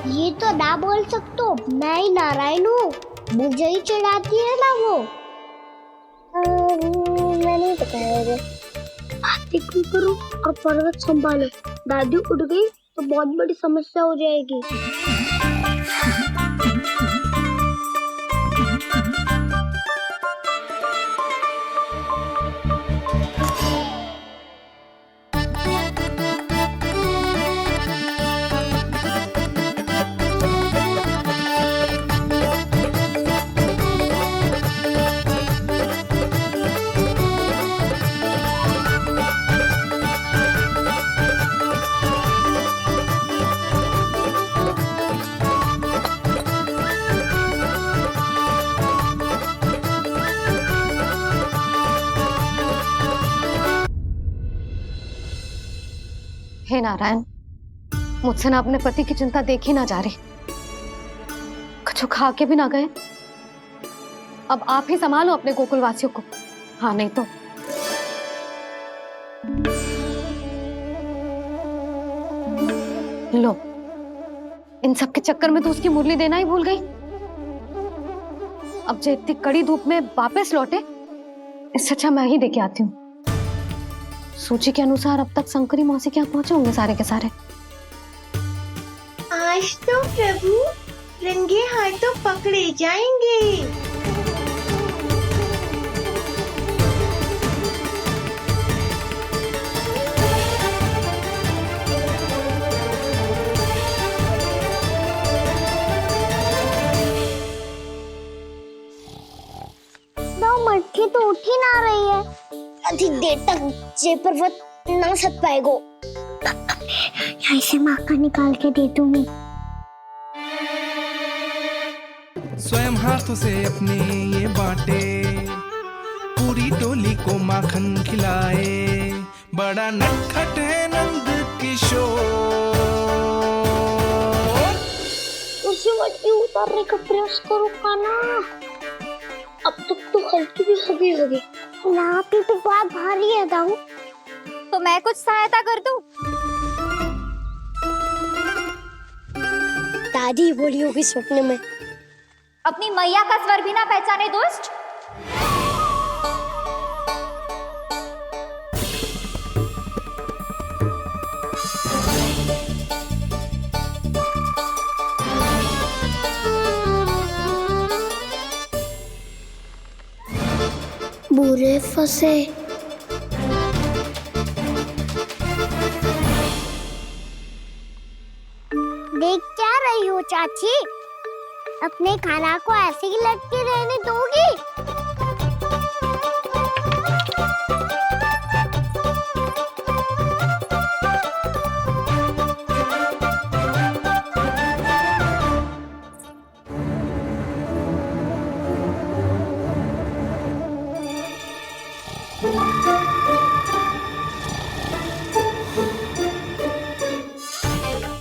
ये तो ना बोल सकतो, मैं ही नारायण हूँ, मुझे ही चढ़ाती है ना वो। मैंने बताया बातें क्यों करो और पर्वत संभालो। दादी उड़ गई तो बहुत बड़ी समस्या हो जाएगी। हे नारायण, मुझसे ना अपने पति की चिंता देखी ना जा रही। कुछ खा के भी ना गए। अब आप ही संभालो अपने गोकुलवासियों को। हाँ नहीं तो लो, इन सब के चक्कर में तो उसकी मुरली देना ही भूल गई। अब जो इतनी कड़ी धूप में वापस लौटे, इससे अच्छा मैं ही देके आती हूँ। सूची के अनुसार अब तक शंकरी मौसी के यहाँ पहुंचे होंगे सारे के सारे। आज तो प्रभु रंगे हाथों पकड़े जाएंगे। 9 मटकी तो उठ ही ना रही है। अधिक देर तक ये पर्वत ना सक पाएगो। यहाँ से माखन निकाल के दे दूंगी। स्वयं हाथों से अपने ये बांटे, पूरी टोली को माखन खिलाए। बड़ा नटखट है नंद किशोर। उसे मटकी उतारने का प्रयास करो कान्हा। अब तक तो हल्की भी होगी यहाँ पे तो बहुत भारी है दाऊ। तो मैं कुछ सहायता कर दूं? दादी बोली होगी स्वप्न में। अपनी मैया का स्वर भी ना पहचाने दुष्ट। पूरे फंसे। देख क्या रही हो चाची? अपने खाना को ऐसे ही लटके रहने दोगी?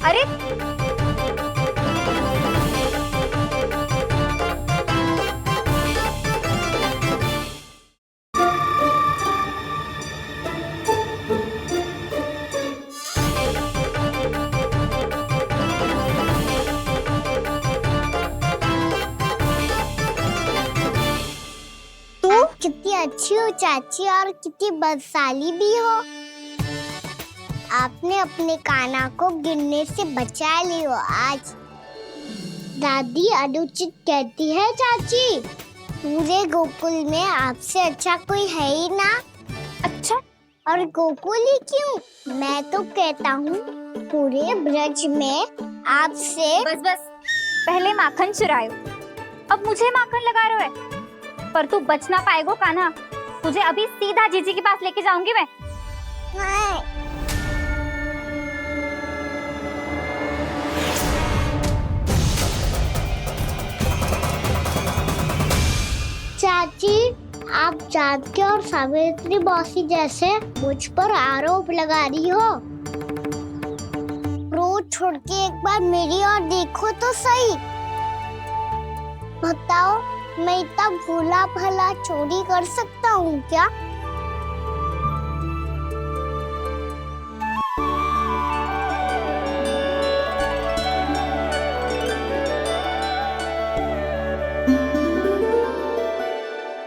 अरे आप कितनी अच्छी हो चाची और कितनी बदसाली भी हो। आपने अपने काना को गिरने से बचा ली हो आज। दादी अनुचित कहती है चाची, पूरे गोकुल में आपसे अच्छा कोई है ही ना। अच्छा, और गोकुल ही क्यों, मैं तो कहता हूँ पूरे ब्रज में आपसे। बस बस, पहले माखन चुरायो, अब मुझे माखन लगा रहे हो। पर तू बच ना पाएगो कान्हा, तुझे अभी सीधा जीजी के पास लेके जाऊंगी मैं। चाची, आप जानकी और सावित्री मौसी जैसे मुझ पर आरोप लगा रही हो। रोज छोड़ के एक बार मेरी ओर देखो तो सही। बताओ, मैं इतना भोला भला चोरी कर सकता हूँ क्या?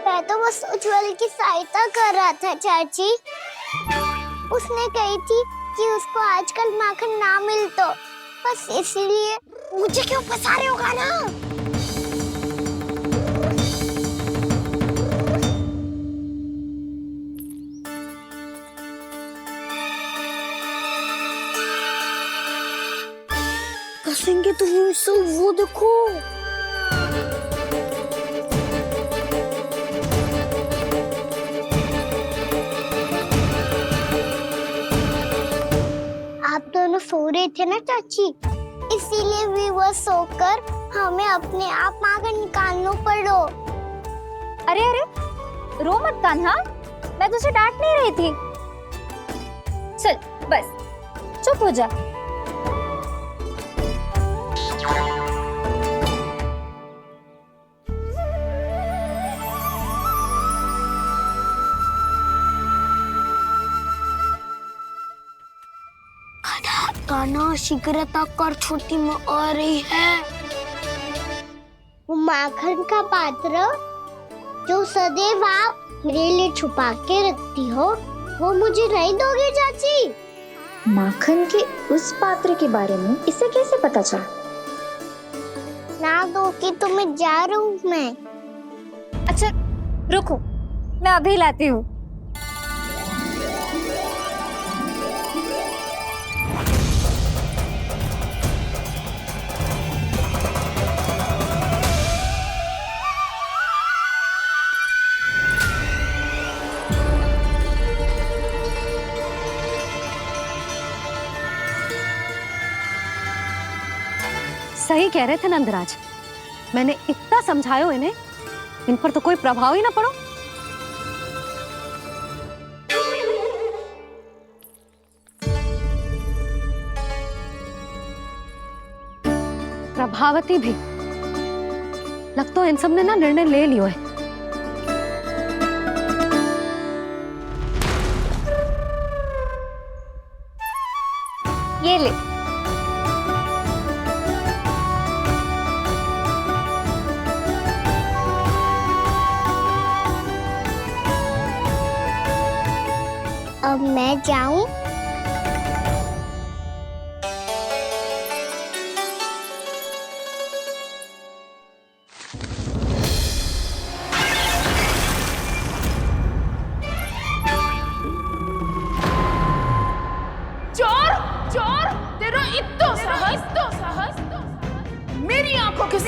मैं तो बस उज्जवल की सहायता कर रहा था चाची। उसने कही थी कि उसको आजकल माखन ना मिल तो बस इसलिए। मुझे क्यों फंसा रहे हो ना? फंसेंगे तो वो देखो। आप दोनों सो रहे थे ना चाची, इसीलिए विवश होकर हमें अपने आप माखन निकालना पड़ो। अरे अरे, रो मत कान्हा, मैं तुझे डांट नहीं रही थी। चल बस चुप हो जा। कान्हा शीघ्रता कर, छोटी माँ आ रही है। वो माखन का पात्र जो सदैव आप मेरे लिए छुपा के रखती हो, वो मुझे नहीं दोगे चाची? माखन के उस पात्र के बारे में इसे कैसे पता चला? ना दोगी तो मैं जा रहा हूँ मैं। अच्छा रुको, मैं अभी लाती हूँ। सही कह रहे थे नंदराज, मैंने इतना समझायो इन्हें, इन पर तो कोई प्रभाव ही ना पड़ो। प्रभावती भी लगता है इन सब ने ना निर्णय ले लियो है। ये ले। अब मैं जाऊं?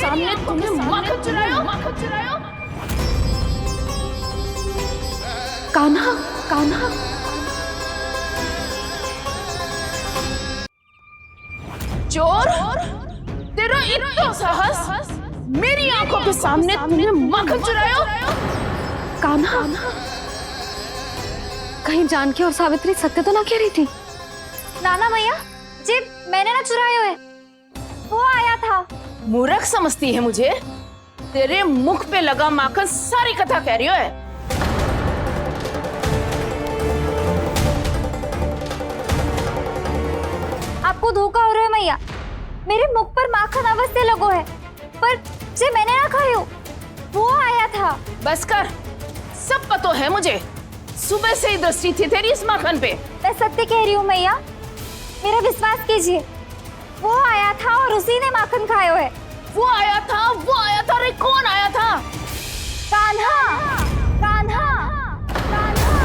सामने तुमने माखन चुराया। कान्हा, कान्हा, चोर, तेरा इतना साहस, मेरी आंखों के सामने तुमने माखन चुराया। कान्हा, कहीं जानकी और सावित्री सत्य तो ना कह रही थी? नाना मैया जी, मैंने ना चुराया है, वो आया था। मूर्ख समझती है मुझे? तेरे मुख पे लगा माखन सारी कथा कह रही है। आपको धोखा हो रहा है मैया, मेरे मुख पर माखन अवश्य लगो है, पर जे मैंने ना खायो, वो आया था। बस कर, सब पता है मुझे, सुबह से ही दृष्टि थी तेरी इस माखन पे। मैं सत्य कह रही हूँ मैया, मेरा विश्वास कीजिए, वो आया था और उसी ने माखन खायो है। वो आया था, रे कौन आया था? कान्हा, कान्हा, कान्हा।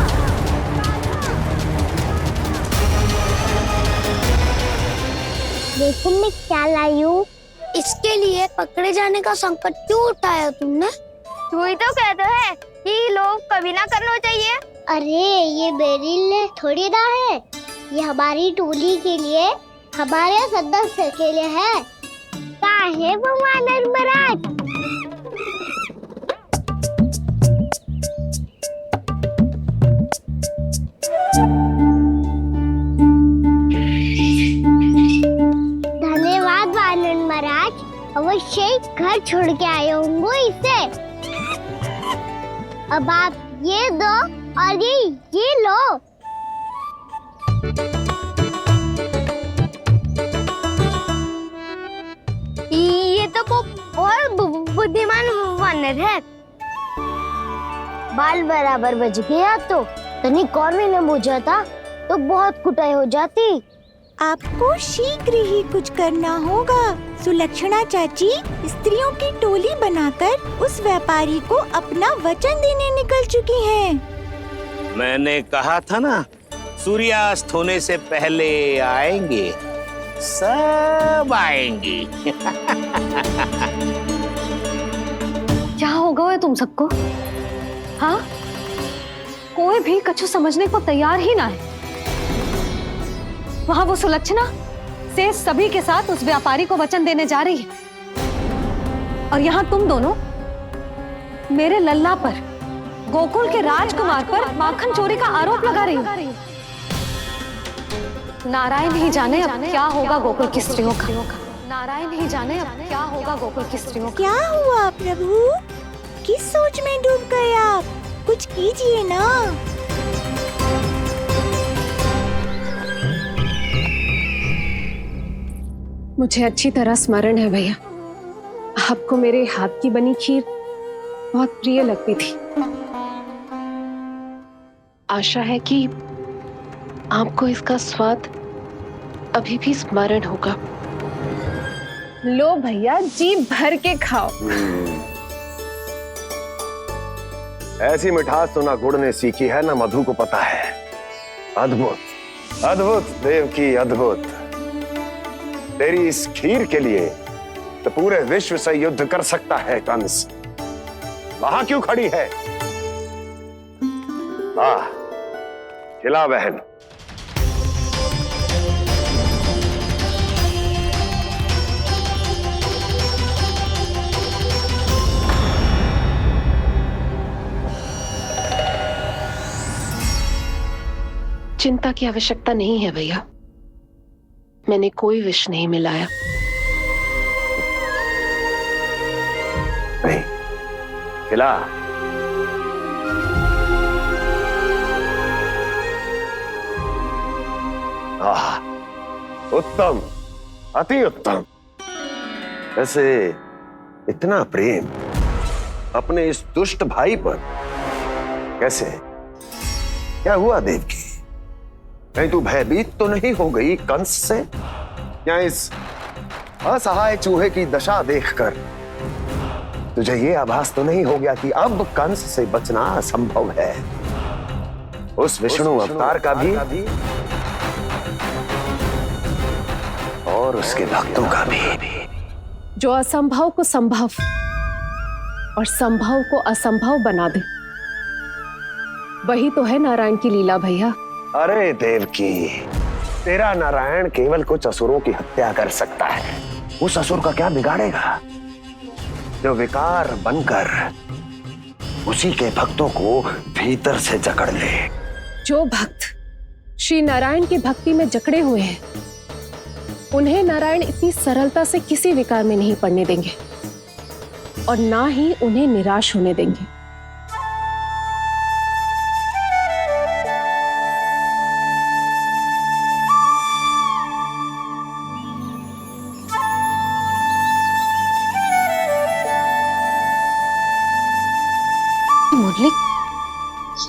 देखो मैं क्या लाई हूँ। इसके लिए पकड़े जाने का संकट क्यों उठाया तुमने? वही तो कहते हैं कि लोग कभी ना करना चाहिए। अरे ये मेरे लिए थोड़ी ना है, ये हमारी टोली के लिए, हमारे सदस्य के लिए है। काहे भगवान महाराज? धन्यवाद वानर महाराज, अवश्य घर छोड़ के आए होंगे इसे। अब आप ये दो और ये लो। ये तो बहुत बुद्धिमान वानर है। बाल बराबर बज गया तो तनिक और मैंने बुझा था तो बहुत कुटाई हो जाती। आपको शीघ्र ही कुछ करना होगा। सुलक्षणा चाची स्त्रियों की टोली बनाकर उस व्यापारी को अपना वचन देने निकल चुकी हैं। मैंने कहा था ना, सूर्यास्त होने से पहले आएंगे, सब आएंगे। क्या होगा है तुम सबको? हाँ, कोई भी कछु समझने को तैयार ही ना है। वहां वो सुलक्षणा से सभी के साथ उस व्यापारी को वचन देने जा रही है, और यहाँ तुम दोनों मेरे लल्ला पर, गोकुल के राजकुमार पर माखन चोरी का आरोप लगा रही हो। नारायण ही जाने अब क्या होगा गोकुल की स्त्रियों का। नारायण ही जाने अब क्या होगा गोकुल की स्त्रियों का। क्या हुआ प्रभु? किस सोच में डूब गए आप? कुछ कीजिए ना। मुझे अच्छी तरह स्मरण है भैया, आपको मेरे हाथ की बनी खीर बहुत प्रिय लगती थी। आशा है कि आपको इसका स्वाद अभी भी स्मरण होगा। लो भैया, जी भर के खाओ। ऐसी मिठास तो ना गुड़ ने सीखी है ना मधु को पता है। अद्भुत, अद्भुत देवकी, अद्भुत। तेरी इस खीर के लिए तो पूरे विश्व से युद्ध कर सकता है कंस। वहां क्यों खड़ी है? खिला बहन। चिंता की आवश्यकता नहीं है भैया, मैंने कोई विष नहीं मिलाया। नहीं, खिला। उत्तम, अति उत्तम। वैसे इतना प्रेम अपने इस दुष्ट भाई पर कैसे? क्या हुआ देवकी? कहीं तू भयभीत तो नहीं हो गई कंस से? या इस असहाय चूहे की दशा देखकर तुझे ये आभास तो नहीं हो गया कि अब कंस से बचना असंभव है? उस विष्णु अवतार का भी और उसके भक्तों का भी। जो असंभव को संभव और संभव को असंभव बना दे, वही तो है नारायण की लीला भैया। अरे देवकी, तेरा नारायण केवल कुछ असुरों की हत्या कर सकता है। उस असुर का क्या बिगाड़ेगा जो विकार बनकर उसी के भक्तों को भीतर से जकड़ ले। जो भक्त श्री नारायण की भक्ति में जकड़े हुए हैं, उन्हें नारायण इतनी सरलता से किसी विकार में नहीं पड़ने देंगे और ना ही उन्हें निराश होने देंगे।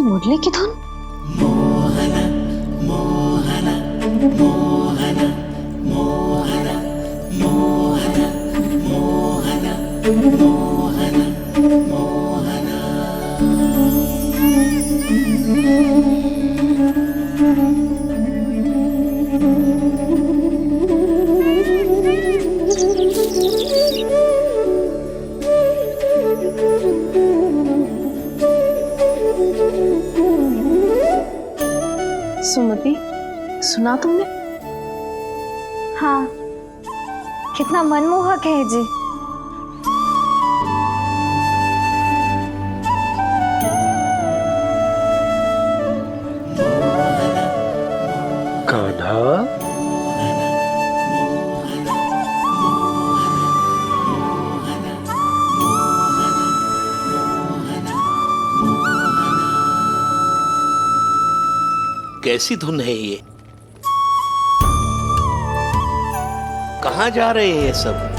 मुरली की धुन। मोहना मोहना मोहना मोहना मोहना मोहना मोहना मोहना। सुमति, सुना तुमने? हाँ, कितना मनमोहक है जी। कान्हा, कैसी धुन है ये? कहाँ जा रहे हैं ये सब?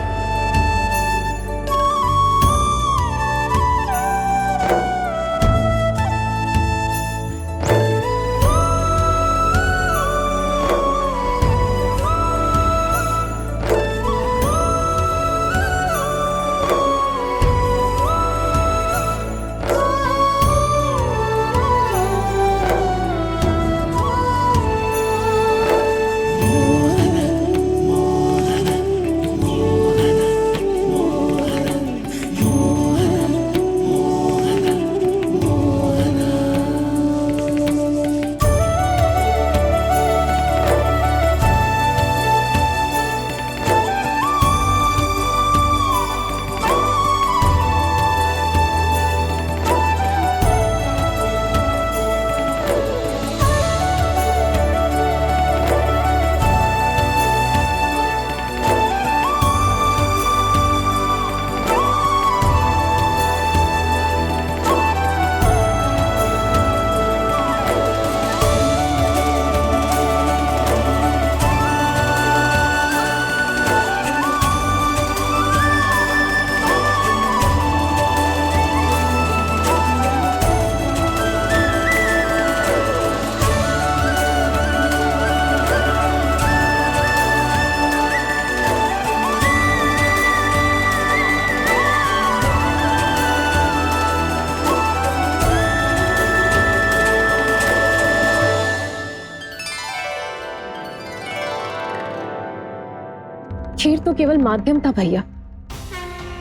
खीर तो केवल माध्यम था भैया।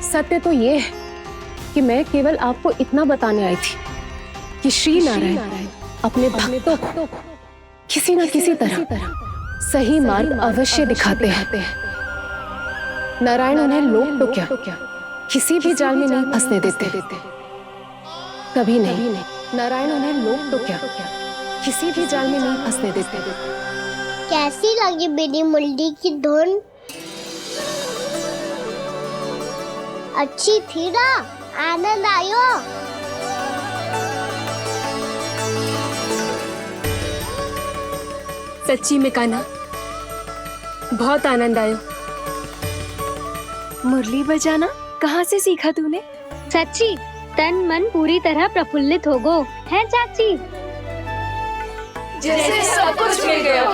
सत्य तो ये है कि मैं केवल आपको इतना बताने आई थी कि श्री नारायण अपने भक्तों को किसी न किसी तरह सही मार्ग अवश्य दिखाते हैं। नारायण उन्हें लोक तो क्या किसी भी जाल में नहीं फंसने देते, कभी नहीं। नारायण उन्हें लोक तो क्या किसी भी जाल में नहीं फंसने देते। कैसी लगी मेरी मुरली की धुन? अच्छी थी ना? आनंद आयो? सच्ची में कान्हा, बहुत आनंद आया। मुरली बजाना कहाँ से सीखा तूने? सच्ची तन मन पूरी तरह प्रफुल्लित हो गो है चाची। जैसे सब कुछ मिल गया।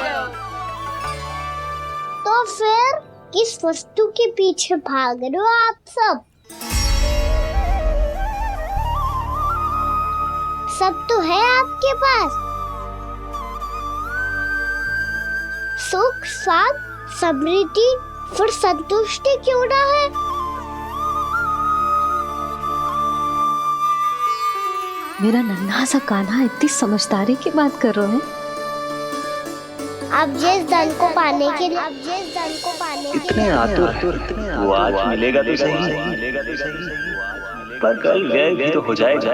तो फिर किस वस्तु के पीछे भाग रहे हो आप सब? सब तो है आपके पास। सुख, स्वाद, समृद्धि, फिर संतुष्टि क्यों ना है? मेरा नन्हा सा कान्हा इतनी समझदारी की बात कर रहे हैं। अब जिस धन को पाने के लिए इतने आतुर वो आज मिलेगा तो सही, पर कल व्यय भी तो हो जाएगा।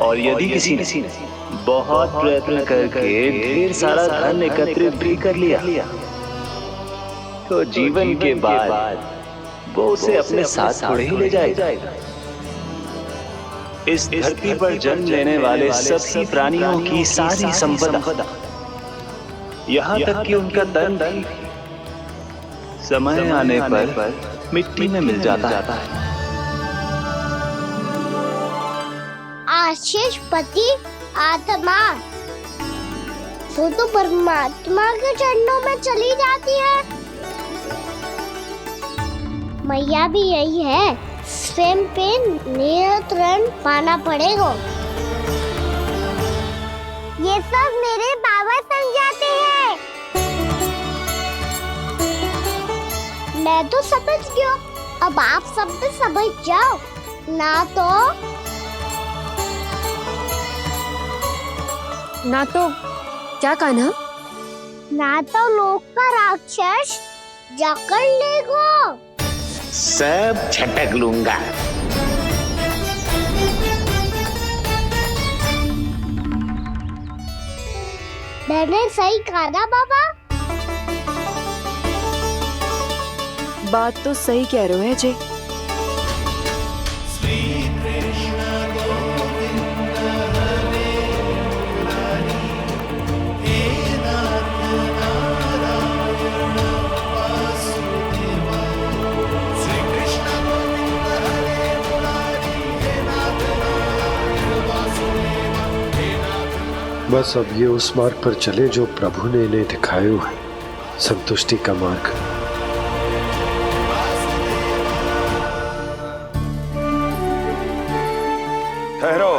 और यदि किसी ने बहुत प्रयत्न करके ढेर सारा धन एकत्रित भी कर लिया तो जीवन के बाद वो उसे अपने साथ थोड़े ही ले जाएगा। इस धरती पर जन्म लेने वाले सभी प्राणियों की सारी संपदा, यहाँ तक कि उनका तन भी समय आने पर मिट्टी में मिल जाता है। आशीष पति आत्मा वो तो परमात्मा के चरणों में चली जाती है। मैया भी यही है, स्वयं पे नियंत्रण पाना पड़ेगा। ये सब मेरे बाबा समझाते हैं। मैं तो समझ गया, अब आप सब भी समझ जाओ ना तो क्या कान्हा? ना तो लोक का राक्षस जकड़ लेगा। सब झटक लूंगा। मैंने सही कहा ना बाबा? बात तो सही कह रहे हो है जय। बस अब ये उस मार्ग पर चले जो प्रभु ने इन्हें दिखाया है, संतुष्टि का मार्ग। ठहरो।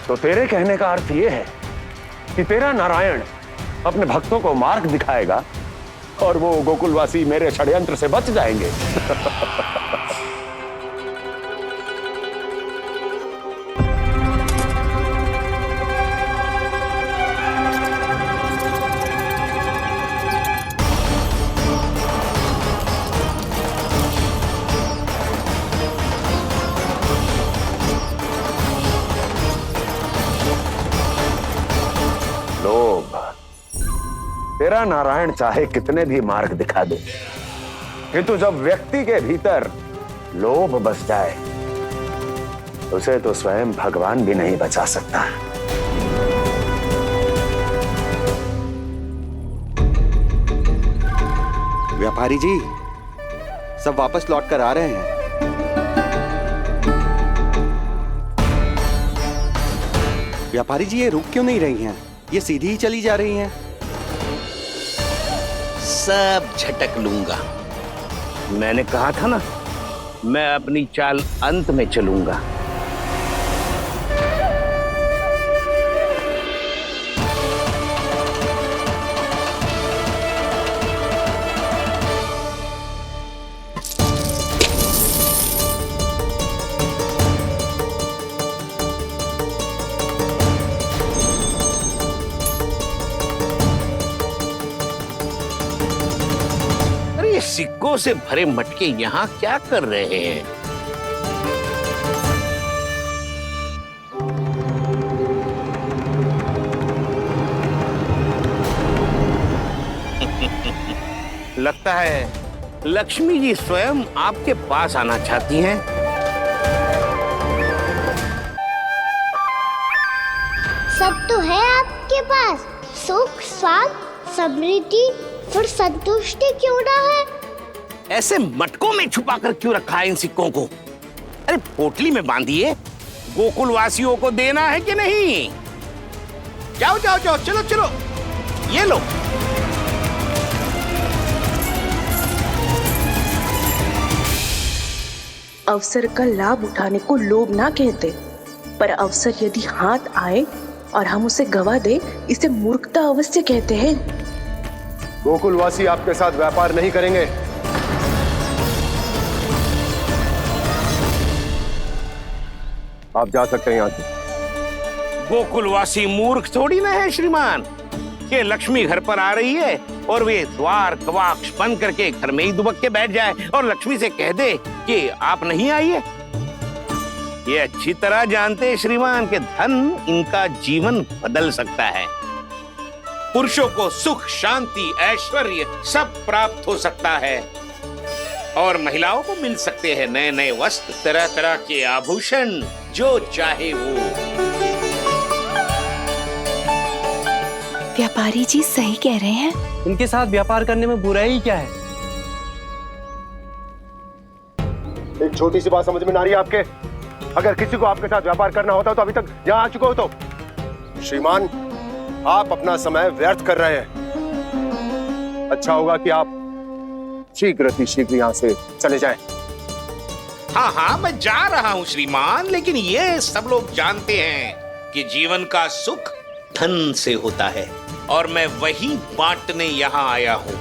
तो तेरे कहने का अर्थ ये है कि तेरा नारायण अपने भक्तों को मार्ग दिखाएगा और वो गोकुलवासी मेरे षड्यंत्र से बच जाएंगे। लोभ, तेरा नारायण चाहे कितने भी मार्ग दिखा दे, किंतु जब व्यक्ति के भीतर लोभ बस जाए उसे तो स्वयं भगवान भी नहीं बचा सकता। व्यापारी जी, सब वापस लौट कर आ रहे हैं। व्यापारी जी, ये रुक क्यों नहीं रही हैं? ये सीधी ही चली जा रही हैं। सब झटक लूंगा। मैंने कहा था ना, मैं अपनी चाल अंत में चलूंगा। सिक्कों से भरे मटके यहाँ क्या कर रहे हैं? लगता है लक्ष्मी जी स्वयं आपके पास आना चाहती हैं। सब तो है आपके पास, सुख, स्वाद, समृद्धि, फिर संतुष्टि क्यों ना है? ऐसे मटकों में छुपा कर क्यों रखा है इन सिक्कों को? अरे पोटली में बांधिए, गोकुलवासियों को देना है कि नहीं? जाओ जाओ जाओ, चलो चलो, ये लो। अवसर का लाभ उठाने को लोभ ना कहते, पर अवसर यदि हाथ आए और हम उसे गवा दे, इसे मूर्खता अवश्य कहते हैं। गोकुलवासी आपके साथ व्यापार नहीं करेंगे। आप जा सकते हैं यहाँ से। गोकुलवासी मूर्ख थोड़ी ना है श्रीमान, कि लक्ष्मी घर पर आ रही है और वे द्वार कवाक्ष बंद करके घर में ही दुबक के बैठ जाए और लक्ष्मी से कह दे कि आप नहीं आइए। ये अच्छी तरह जानते हैं श्रीमान कि धन इनका जीवन बदल सकता है। पुरुषों को सुख, शांति, ऐश्वर्य सब प्राप्त हो सकता है और महिलाओं को मिल सकते हैं नए नए वस्त्र, तरह तरह के आभूषण, जो चाहे वो। व्यापारी जी सही कह रहे हैं। इनके साथ व्यापार करने में बुराई क्या है? एक छोटी सी बात समझ में ना रही है आपके? अगर किसी को आपके साथ व्यापार करना होता तो अभी तक यहाँ आ चुके हो। तो श्रीमान, आप अपना समय व्यर्थ कर रहे हैं। अच्छा होगा कि आप शीघ्र यहाँ से चले जाएं। हाँ हाँ, मैं जा रहा हूँ श्रीमान, लेकिन ये सब लोग जानते हैं कि जीवन का सुख धन से होता है और मैं वही बांटने यहाँ आया हूँ।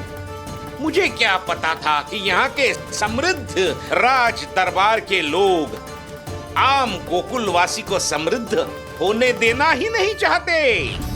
मुझे क्या पता था कि यहाँ के समृद्ध राज दरबार के लोग आम गोकुलवासी को समृद्ध होने देना ही नहीं चाहते।